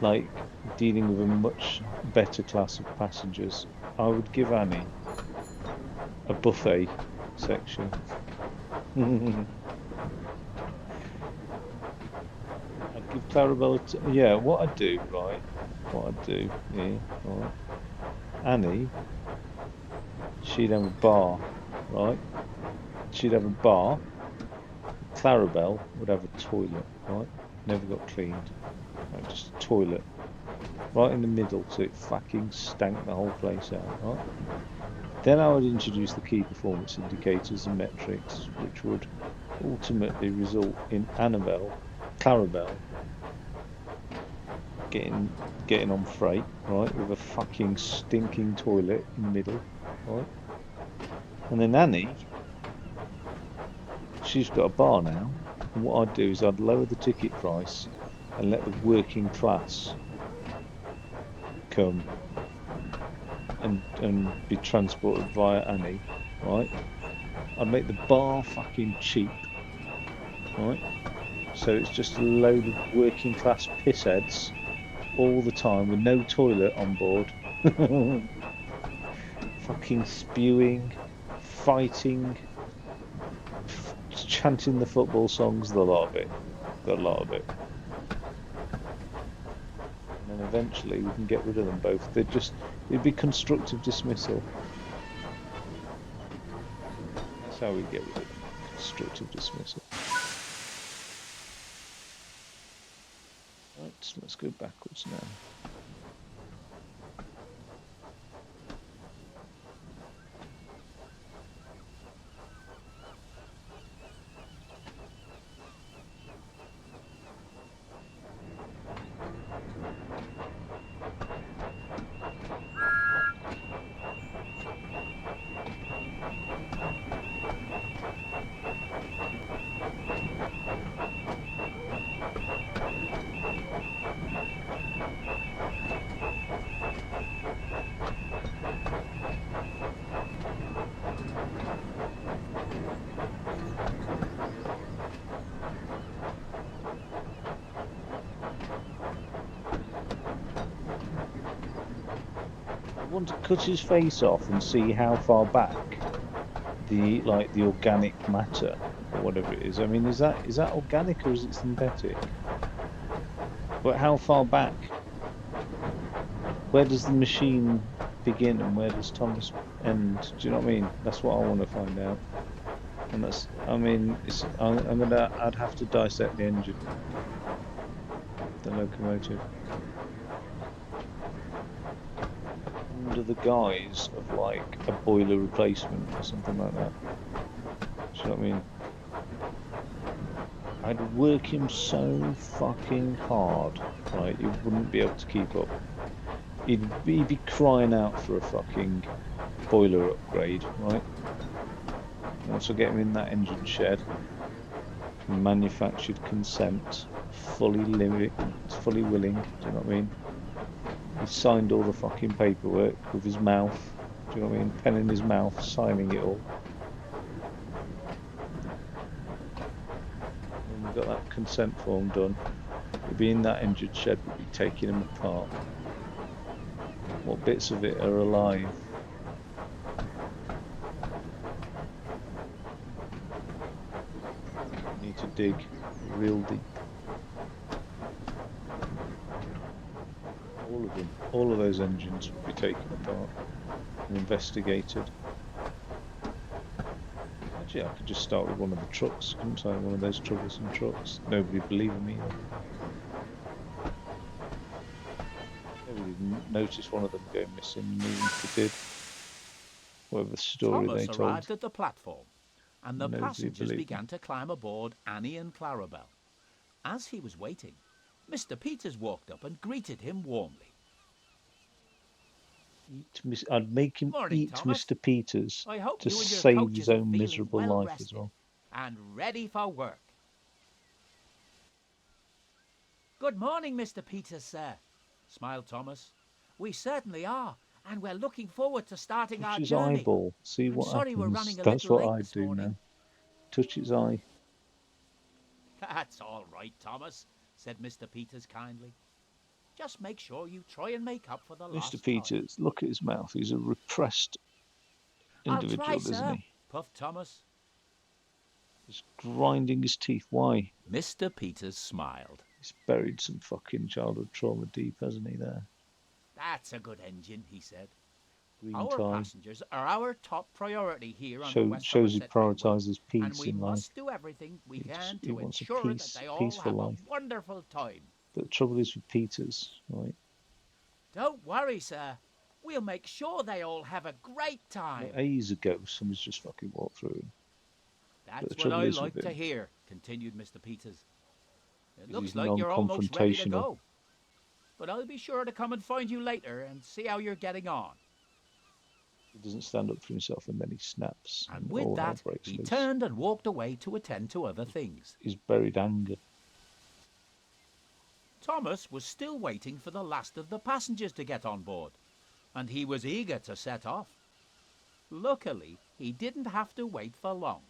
A: like dealing with a much better class of passengers. I would give Annie a buffet section. I'd give Clarabelle what I'd do, right? Right. Annie, she'd have a bar, right? She'd have a bar. Clarabelle would have a toilet, right? Never got cleaned. Right, just a toilet. Right in the middle, so it fucking stank the whole place out, right? Then I would introduce the key performance indicators and metrics, which would ultimately result in Clarabelle getting on freight, right, with a fucking stinking toilet in the middle, right? And then Annie, she's got a bar now, and what I'd do is I'd lower the ticket price and let the working class come and be transported via Annie, right? I'd make the bar fucking cheap, right? So it's just a load of working class pissheads all the time with no toilet on board. Fucking spewing, fighting, chanting the football songs, the lot of it. The lot of it. And then eventually we can get rid of them both. It'd be constructive dismissal. That's how we get rid of them. Constructive dismissal. Right, let's go backwards now. I want to cut his face off and see how far back the organic matter or whatever it is. I mean, is that organic or is it synthetic? But how far back? Where does the machine begin and where does Thomas end? Do you know what I mean? That's what I want to find out. And that's, I mean, I'd have to dissect the engine, the locomotive, under the guise of like a boiler replacement or something like that. Do you know what I mean? I'd work him so fucking hard, right? He wouldn't be able to keep up. He'd be crying out for a fucking boiler upgrade, right? Once I get him in that engine shed, manufactured consent, fully willing, do you know what I mean? He signed all the fucking paperwork with his mouth, do you know what I mean? Pen in his mouth, signing it all. When we got that consent form done, he'd be in that engine shed, we'd be taking him apart. What bits of it are alive? Need to dig real deep. All of them, all of those engines would be taken apart and investigated. Actually, I could just start with one of the trucks, couldn't I? One of those troublesome trucks. Nobody'd believe me. Notice one of them going missing, and even if they did, whatever the story
B: Thomas
A: they told,
B: arrived at the platform, and the passengers began to climb aboard Annie and Clarabelle. As he was waiting, Mr. Peters walked up and greeted him warmly.
A: I'd make him eat
B: Thomas.
A: Mr. Peters
B: I hope
A: to
B: you and your
A: save
B: coaches
A: his
B: are
A: own
B: feeling
A: miserable
B: well
A: life
B: rested
A: as well.
B: And ready for work. Good morning, Mr. Peters, sir, smiled Thomas. We certainly are, and we're looking forward to starting
A: Touch
B: our
A: his
B: journey.
A: eyeball, see
B: I'm
A: what
B: sorry
A: happens.
B: we're running a
A: That's
B: little
A: what
B: late
A: I
B: this
A: do
B: morning.
A: now. Touch his eye.
B: That's all right, Thomas, said Mr. Peters kindly. Just make sure you try and make up for the lost
A: Mr. Peters, look at his mouth. He's a repressed individual,
B: I'll try,
A: isn't
B: sir,
A: he?
B: puffed Thomas.
A: He's grinding his teeth. Why?
B: Mr. Peters smiled.
A: He's buried some fucking childhood trauma deep, hasn't he, there?
B: That's a good engine, he said.
A: Green
B: Our
A: tie.
B: passengers are our top priority here on the West
A: Shows he
B: Somerset Railway,
A: prioritises peace
B: and we
A: in life.
B: must do everything we can to
A: wants a
B: ensure that they all
A: peaceful
B: have
A: life.
B: a wonderful time.
A: But the trouble is with Peters, right?
B: Don't worry, sir. We'll make sure they all have a great time.
A: Ages ago, somebody's just fucking walked through him.
B: That's what I like to hear, continued Mr. Peters. It looks like you're almost ready to go. but I'll be sure to come and find you later and see how you're getting on.
A: He doesn't stand up for himself, and then he snaps,
B: And
A: and
B: with
A: all hell
B: that,
A: breaks
B: he
A: loose.
B: turned and walked away to attend to other things.
A: His buried anger.
B: Thomas was still waiting for the last of the passengers to get on board, and he was eager to set off. Luckily, he didn't have to wait for long.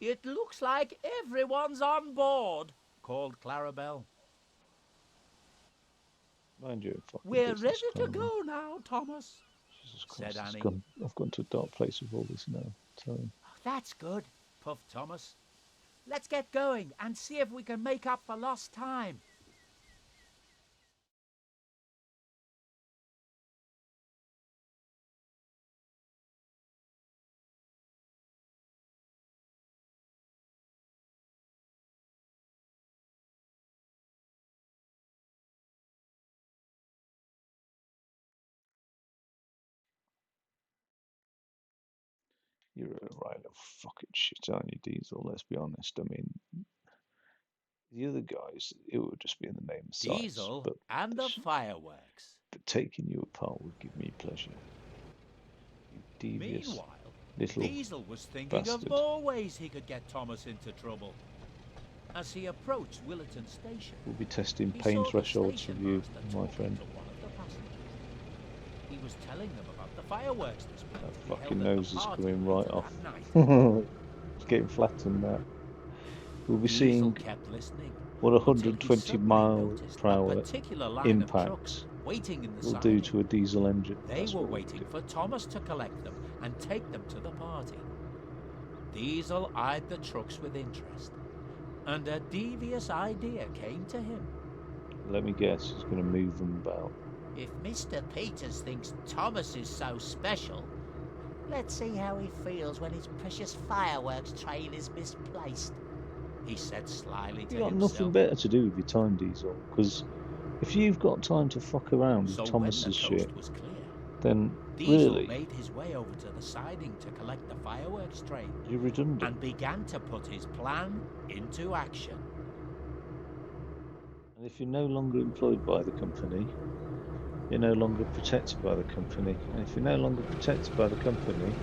B: "It looks like everyone's on board," called Clarabelle.
A: Mind you, fucking
B: "We're
A: business
B: ready to
A: plan.
B: go now, Thomas,"
A: Jesus
B: said
A: Christ,
B: Annie.
A: I've gone to a dark place with all this now. So,
B: "That's good," puffed Thomas. "Let's get going and see if we can make up for lost time."
A: you're a right little fucking shit, aren't you, Diesel? Let's be honest. I mean, the other guys, it would just be in the name of size.
B: Diesel and the fireworks.
A: But taking you apart would give me pleasure. You devious
B: Meanwhile,
A: little
B: Diesel was thinking
A: bastard.
B: of more ways he could get Thomas into trouble. As he approached Willerton Station,
A: We'll be testing
B: he
A: pain
B: saw the
A: thresholds for
B: station
A: you,
B: master
A: my
B: talking
A: friend.
B: to one of the passengers. He was telling them about the fireworks display
A: That
B: to be
A: fucking
B: held at
A: nose
B: the
A: is
B: party
A: coming
B: later
A: right off.
B: that night.
A: It's getting flattened now. We'll be
B: Diesel
A: seeing
B: kept listening
A: what
B: until he
A: 120
B: suddenly
A: mile
B: noticed
A: per
B: a
A: hour
B: particular line of trucks
A: impact
B: waiting in the
A: will
B: siding.
A: do to a diesel engine.
B: They
A: That's
B: were
A: what we'll
B: waiting
A: do.
B: for Thomas to collect them and take them to the party. Diesel eyed the trucks with interest, and a devious idea came to him.
A: Let me guess, he's going to move them about.
B: If Mr. Peters thinks Thomas is so special, let's see how he feels when his precious fireworks train is misplaced, he said slyly to
A: You've got
B: himself.
A: nothing better to do with your time, Diesel, because if you've got time to fuck around
B: So
A: with
B: when the
A: Thomas's
B: coast
A: shit,
B: was clear,
A: then
B: Diesel
A: really,
B: made his way over to the siding to collect the fireworks train
A: you're redundant.
B: and began to put his plan into action.
A: And if you're no longer employed by the company, you're no longer protected by the company. And if you're no longer protected by the company,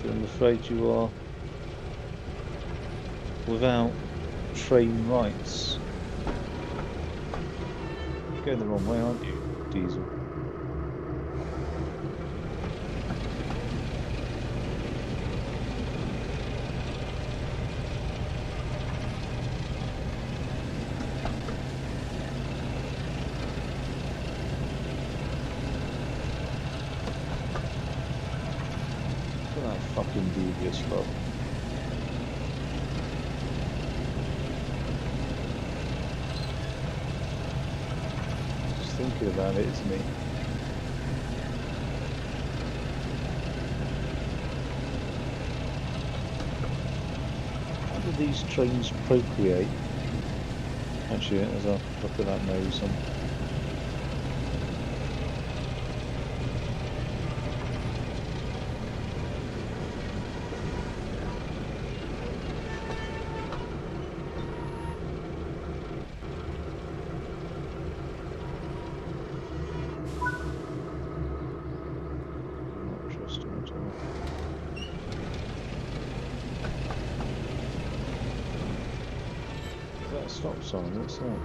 A: then I'm afraid you are without train rights. You're going the wrong way, aren't you, Diesel? Look at that fucking devious fuck. Just thinking about it, isn't he? How do these trains procreate? Actually, as I look at that nose, I'm not trusting at all. Is that a stop sign? What's that?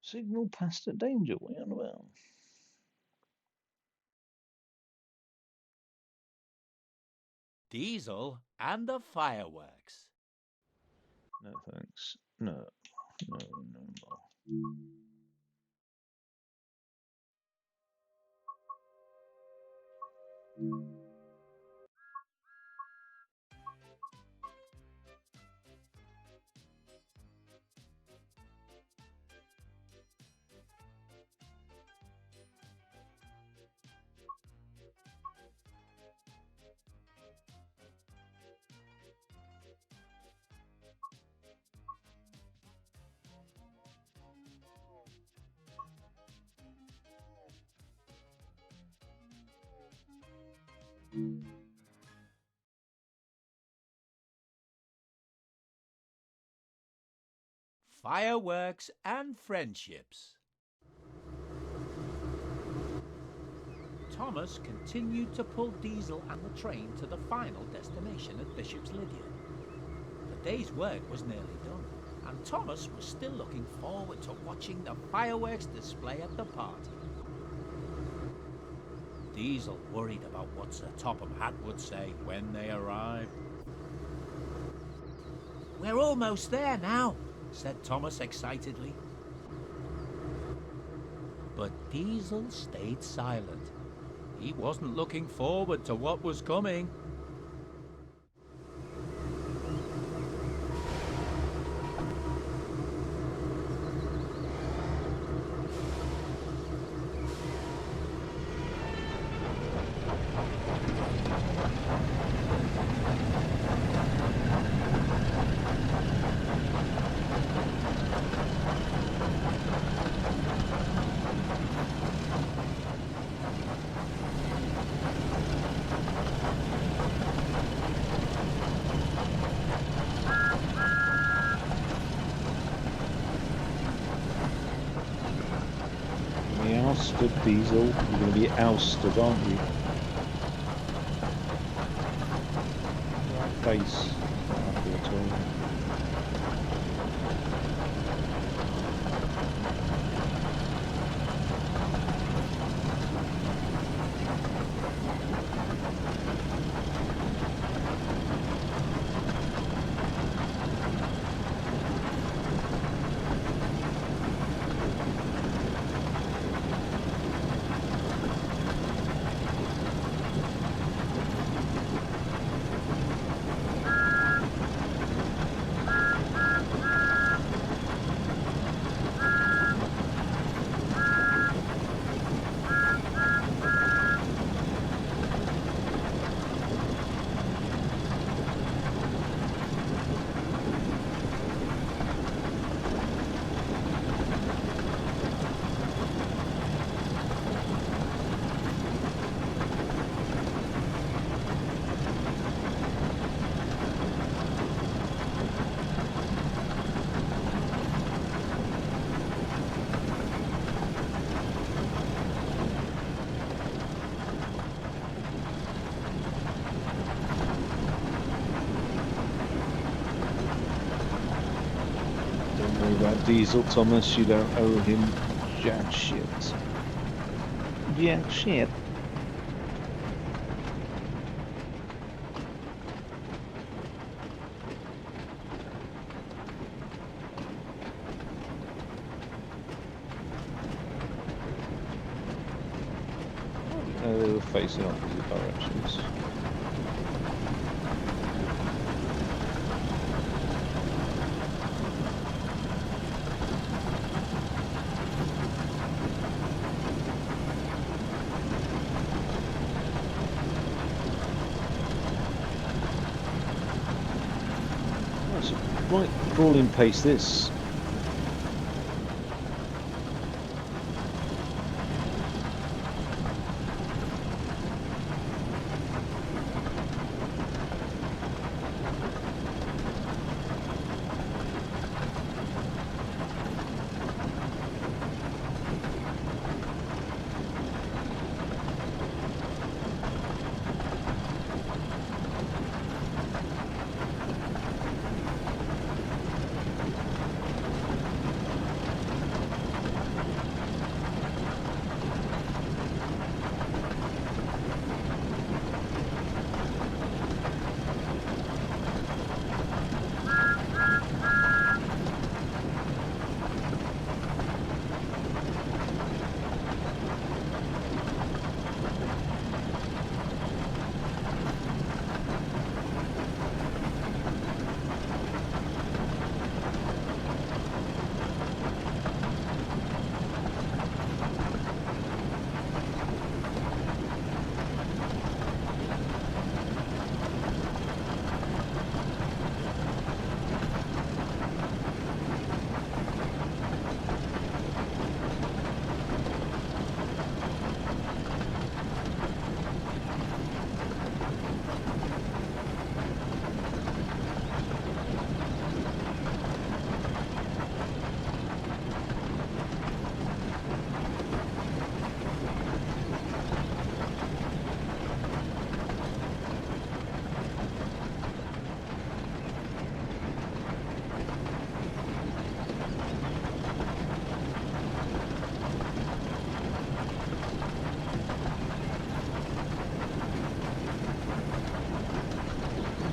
A: Signal past at danger. What are you on about?
B: Diesel and the fireworks.
A: No thanks. No, no, no more.
B: Fireworks and friendships. Thomas continued to pull Diesel and the train to the final destination at Bishop's Lydia. The day's work was nearly done, and Thomas was still looking forward to watching the fireworks display at the party. Diesel worried about what Sir Topham Hatt would say when they arrived. "We're almost there now," said Thomas excitedly. But Diesel stayed silent. He wasn't looking forward to what was coming.
A: Ousted, Diesel. You're going to be ousted, aren't you? Right face. Not happy at all. About Diesel, Thomas, you don't owe him jack shit. Jack shit. They were facing opposite directions. Right, crawling pace this.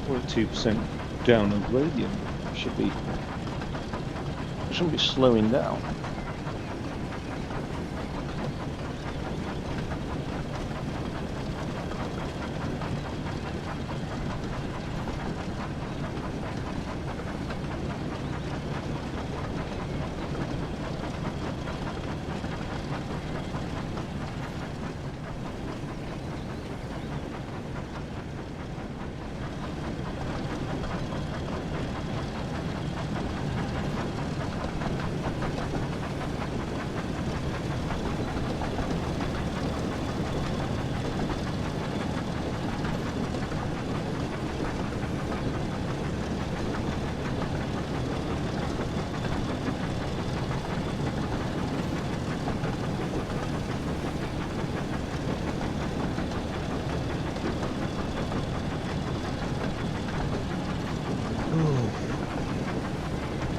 A: 0.2% down of radiant. Shouldn't be slowing down.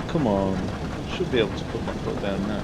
A: Come on, should be able to put my foot down now.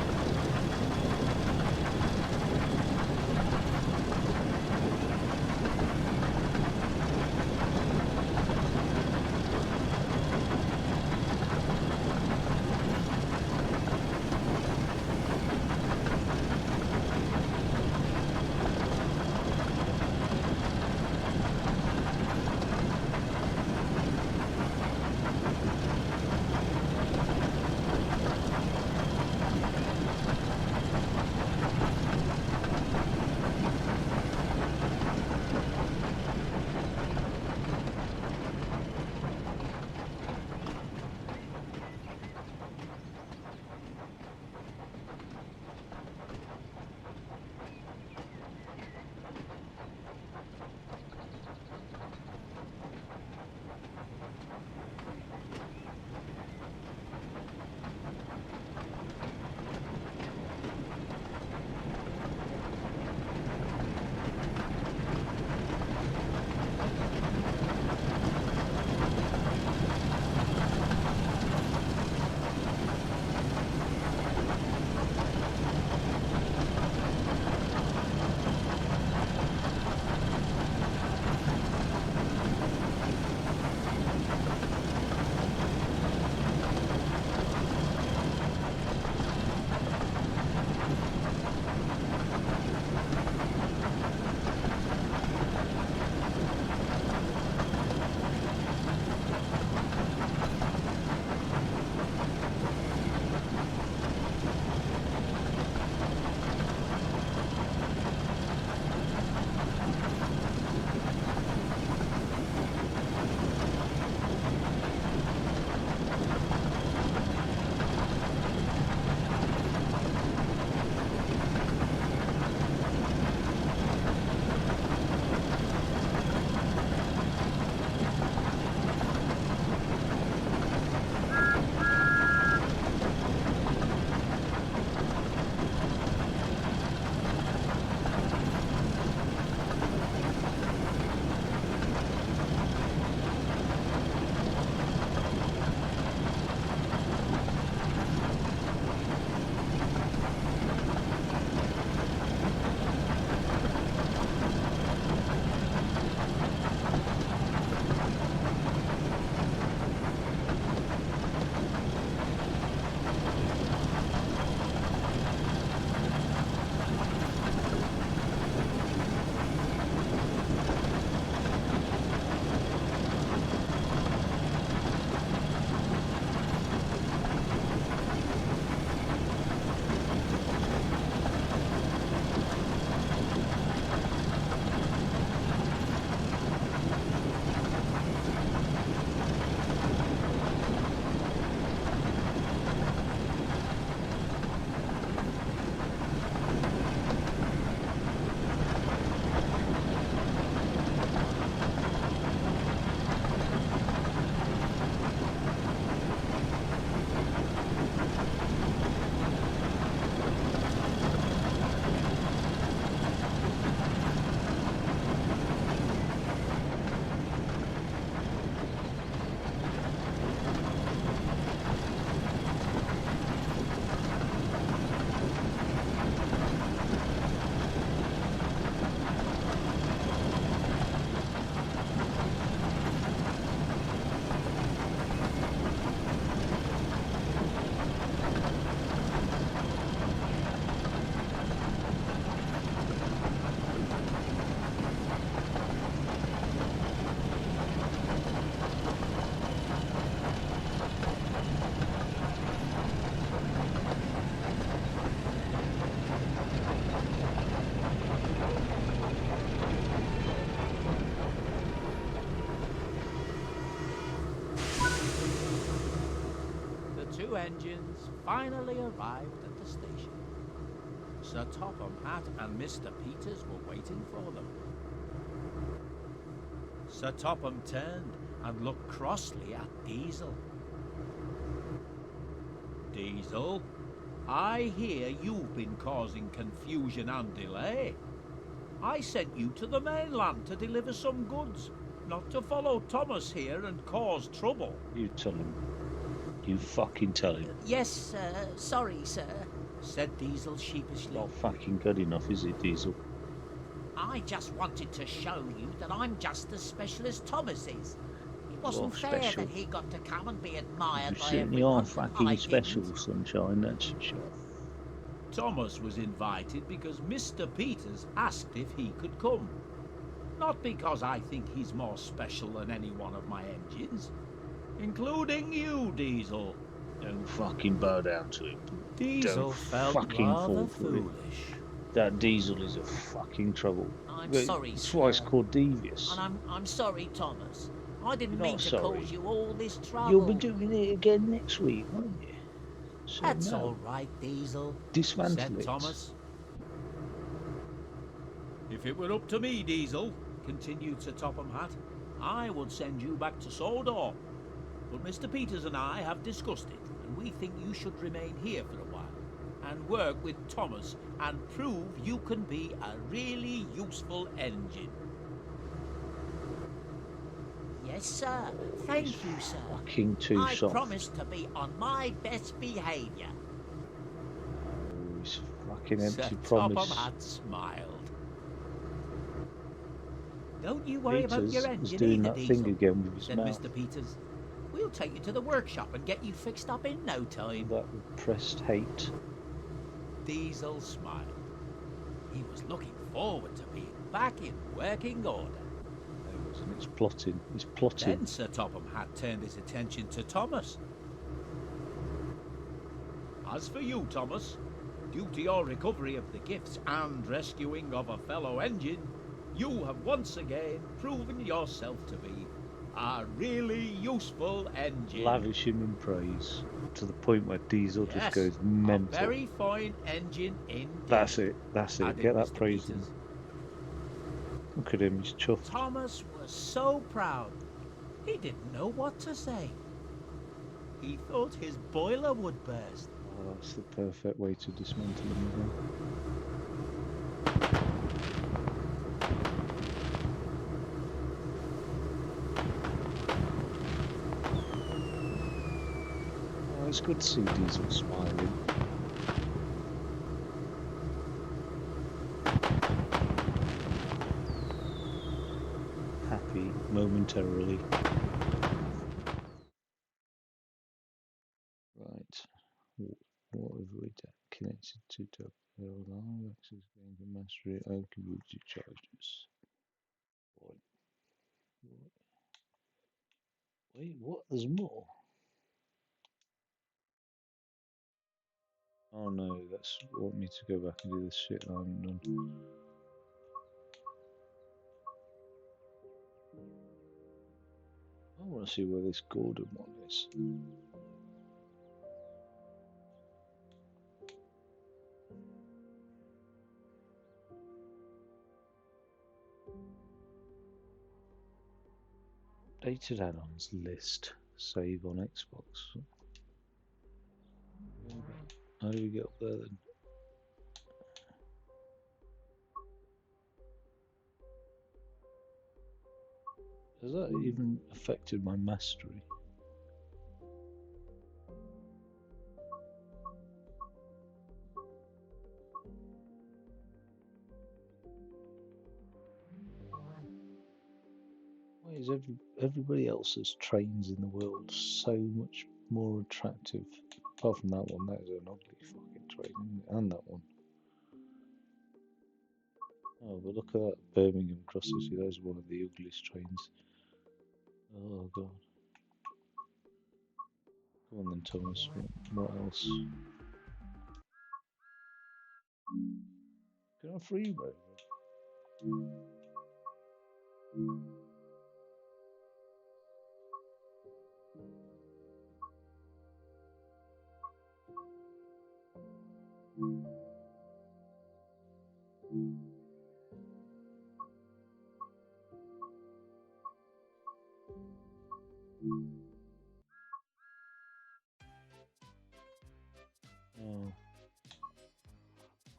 B: two engines finally arrived at the station. Sir Topham Hatt and Mr. Peters were waiting for them. Sir Topham turned and looked crossly at Diesel. Diesel, I hear you've been causing confusion and delay. I sent you to the mainland to deliver some goods, not to follow Thomas here and cause trouble.
A: You tell him. You fucking tell him.
C: Yes, sorry, sir,
B: said Diesel sheepishly.
A: Not fucking good enough, is it, Diesel?
C: I just wanted to show you that I'm just as special as Thomas is. It wasn't fair
A: special.
C: that he got to come and be admired
A: You
C: by
A: certainly
C: everyone.
A: are fucking
C: I
A: special,
C: didn't.
A: Sunshine, that's for sure.
B: Thomas was invited because Mr. Peters asked if he could come. Not because I think he's more special than any one of my engines, including you, Diesel.
A: Don't fucking bow down to him.
B: Diesel
A: Don't
B: felt
A: fucking
B: rather
A: fall for it.
B: foolish.
A: That Diesel is a fucking trouble.
C: I'm
A: But
C: sorry,
A: That's
C: sir.
A: why it's called Devious.
C: And I'm sorry, Thomas. I didn't
A: You're
C: mean
A: not
C: to
A: sorry.
C: cause you all this trouble.
A: You'll be doing it again next week, won't you? So
C: That's
A: no,
C: all right, Diesel.
A: dismantle
B: said
A: it.
B: Thomas. If it were up to me, Diesel, continued Sir Topham Hatt, I would send you back to Sodor. But Mr. Peters and I have discussed it, and we think you should remain here for a while and work with Thomas and prove you can be a really useful engine.
C: Yes, sir. Thank you, sir.
A: Fucking too
C: I
A: soft.
C: promise to be on my best behaviour.
A: Oh, it's fucking
B: Sir
A: empty
B: Topham
A: promise.
B: Hatt smiled. Don't you worry about
A: Peters
B: your
A: is
B: engine
A: doing
B: either,
A: that
B: Diesel,
A: thing again with his
B: said
A: mouth.
B: Mr. Peters. We'll take you to the workshop and get you fixed up in no time.
A: That repressed hate.
B: Diesel smiled. He was looking forward to being back in working order.
A: No, it wasn't. It's plotting. It's plotting.
B: Then Sir Topham Hatt turned his attention to Thomas. As for you, Thomas, due to your recovery of the gifts and rescuing of a fellow engine, you have once again proven yourself to be a really useful engine.
A: Lavish him in praise to the point where Diesel
B: Yes,
A: just goes
B: a
A: mental.
B: very fine engine indeed.
A: That's it. That's it.
B: added
A: Get that
B: Mr.
A: praise in.
B: Peters.
A: Look at him. He's chuffed.
B: Thomas was so proud, he didn't know what to say. He thought his boiler would burst.
A: Oh, that's the perfect way to dismantle him again. Oh, it's good to see Diesel smiling. Happy momentarily. Right. What have we done? Connected to alarm access gained the mastery and community charges. What? Wait, what? There's more? Oh no, that's want me to go back and do this shit that I haven't done. I want to see where this Gordon one is. Updated add-ons list. Save on Xbox. How do we get up there then? Has that even affected my mastery? Why is everybody else's trains in the world so much more attractive? Apart from that one, that is an ugly fucking train, isn't it? And that one. Oh, but look at that Birmingham crossing. See, those are one of the ugliest trains. Oh god. Come on then, Thomas. What else? Can I free roam? Oh.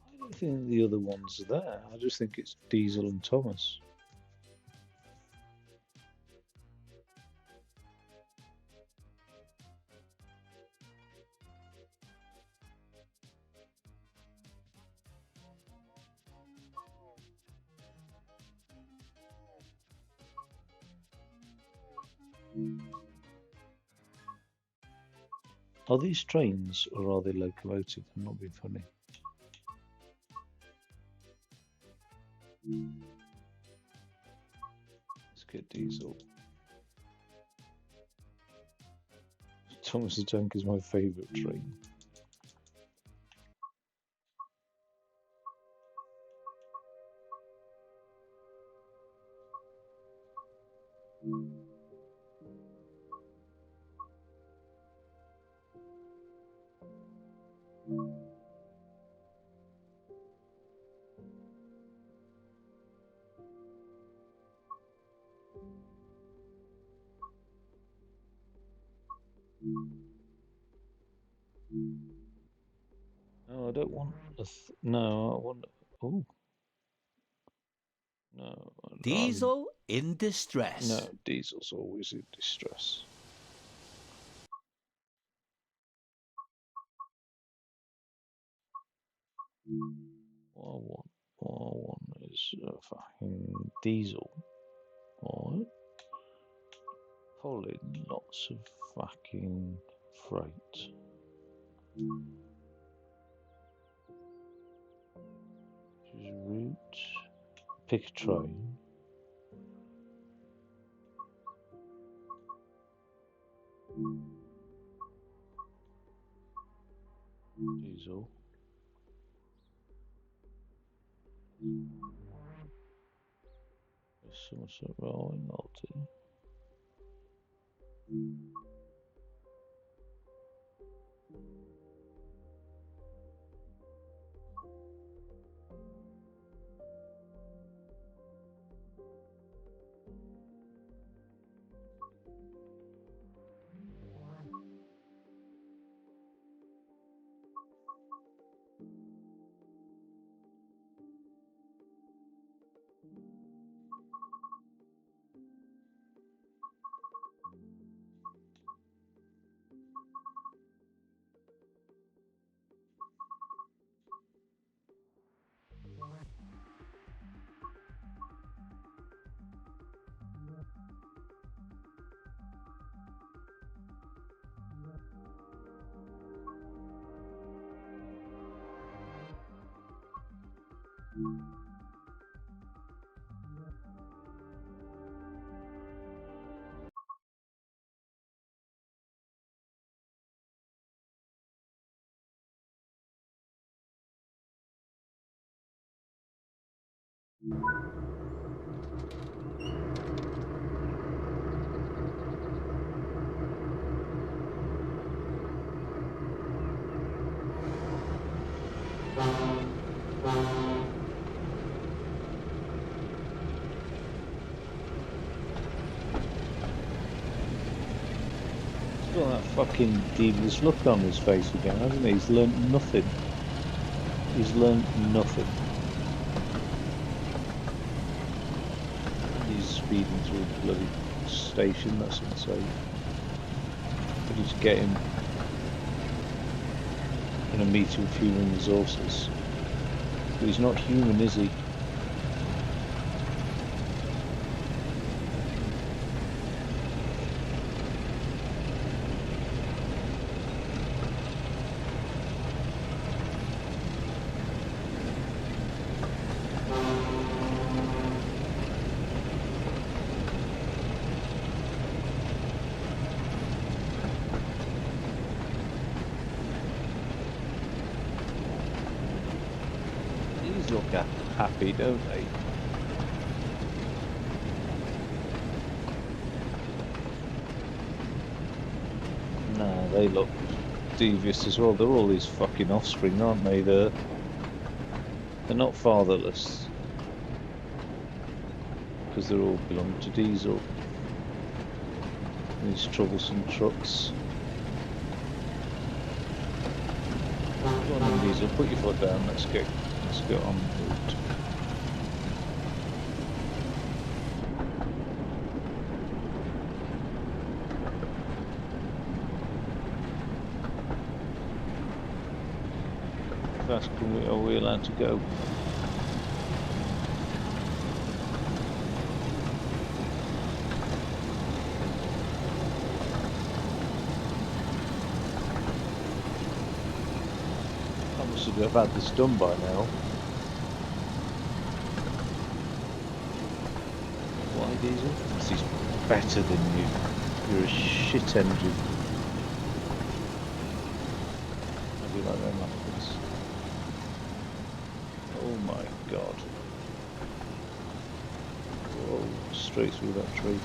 A: I don't think the other one's there. I just think it's Diesel and Thomas. Are these trains or are they locomotive? I'm not being funny. Let's get Diesel. Thomas the Tank is my favourite train. No, I don't want a no, I want. Oh. No.
B: Diesel in distress.
A: No, Diesel's always in distress. What I want is a fucking Diesel. Alright. Pulling lots of fucking freight. Choose route. Pick a train. Diesel. Somerset Railway, I'll do. He's got that fucking devious look on his face again, hasn't he? He's learnt nothing. He's learnt nothing. He's speeding through the bloody station, that's insane. But he's getting in a meter of human resources. But he's not human, is he? These look happy, don't they? No, they look devious as well. They're all his fucking offspring, aren't they? They're not fatherless because they all belong to Diesel. And these troublesome trucks. Go on then, Diesel, put your foot down. Let's get on the route. How fast are we allowed to go? Should have had this done by now. Why, Diesel? This is better than you. You're a shit engine. I do like them afterwards. Oh my god. Whoa, straight through that tree.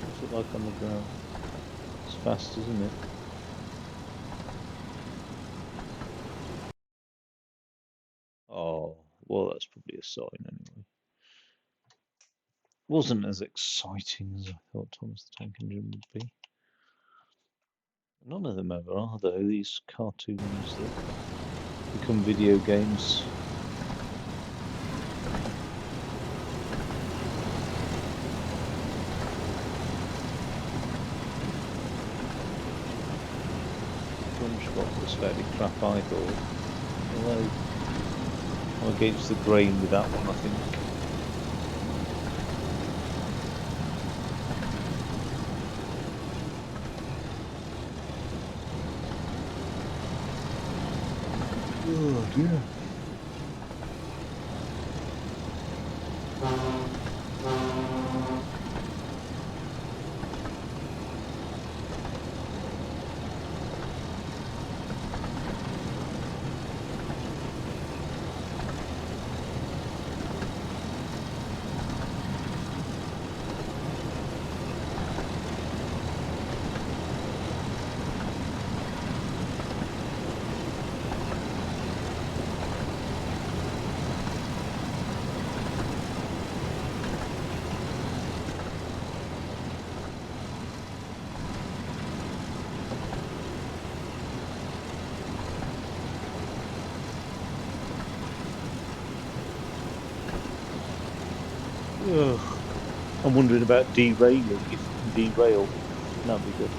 A: What's it like on the ground? It's fast, isn't it? Oh, well, that's probably a sign anyway. Wasn't as exciting as I thought Thomas the Tank Engine would be. None of them ever are, though, these cartoons that become video games. SpongeBob was fairly crap, I thought. Although, I'm against the grain with that one, I think. Oh dear. Ugh. I'm wondering about derailing. If you can derail, that'd be good.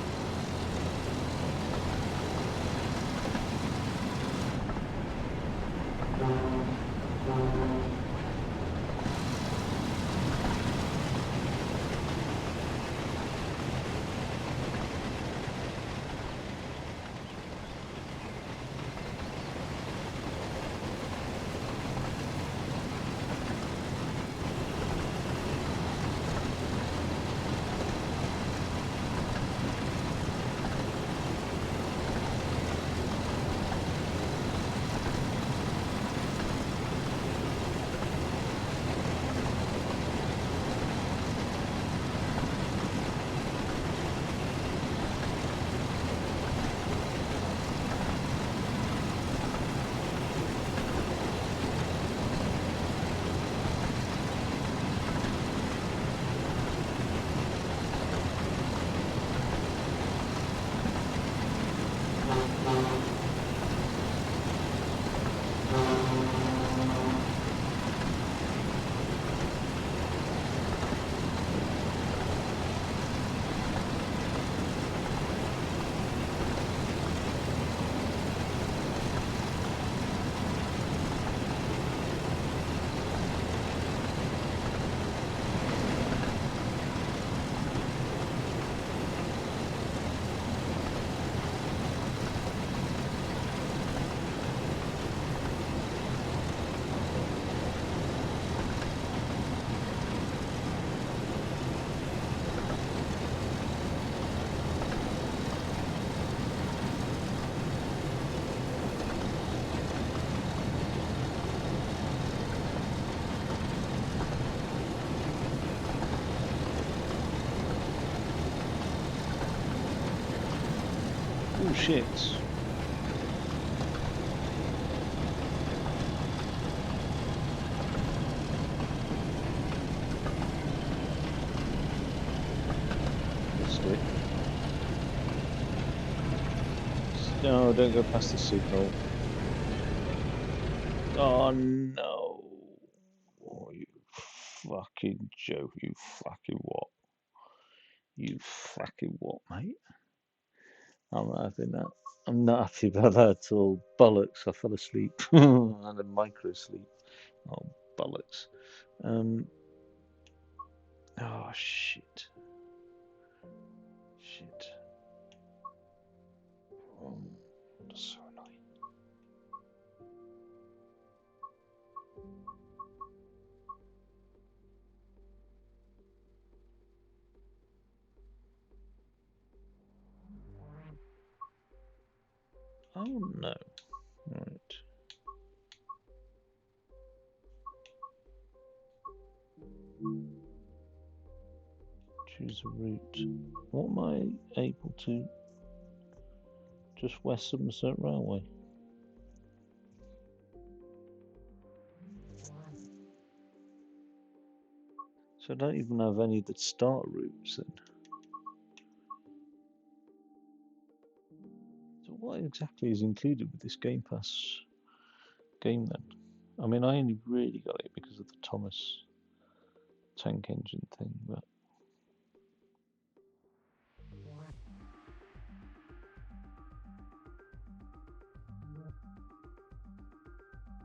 A: Oh shit. Missed it. No, don't go past the signal. Oh no. Oh, you fucking joke. You fucking what? You fucking what, mate? I'm not having that. I'm not happy about that at all. Bollocks. I fell asleep. I had a micro sleep. Oh, bollocks. Oh, shit. Shit. That's so annoying. Oh no. Right. Choose a route. What am I able to? Just West Somerset Railway. So I don't even have any that start routes then. So what exactly is included with this Game Pass game then? I mean, I only really got it because of the Thomas Tank Engine thing, but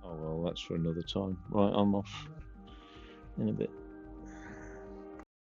A: oh well, that's for another time. Right, I'm off in a bit.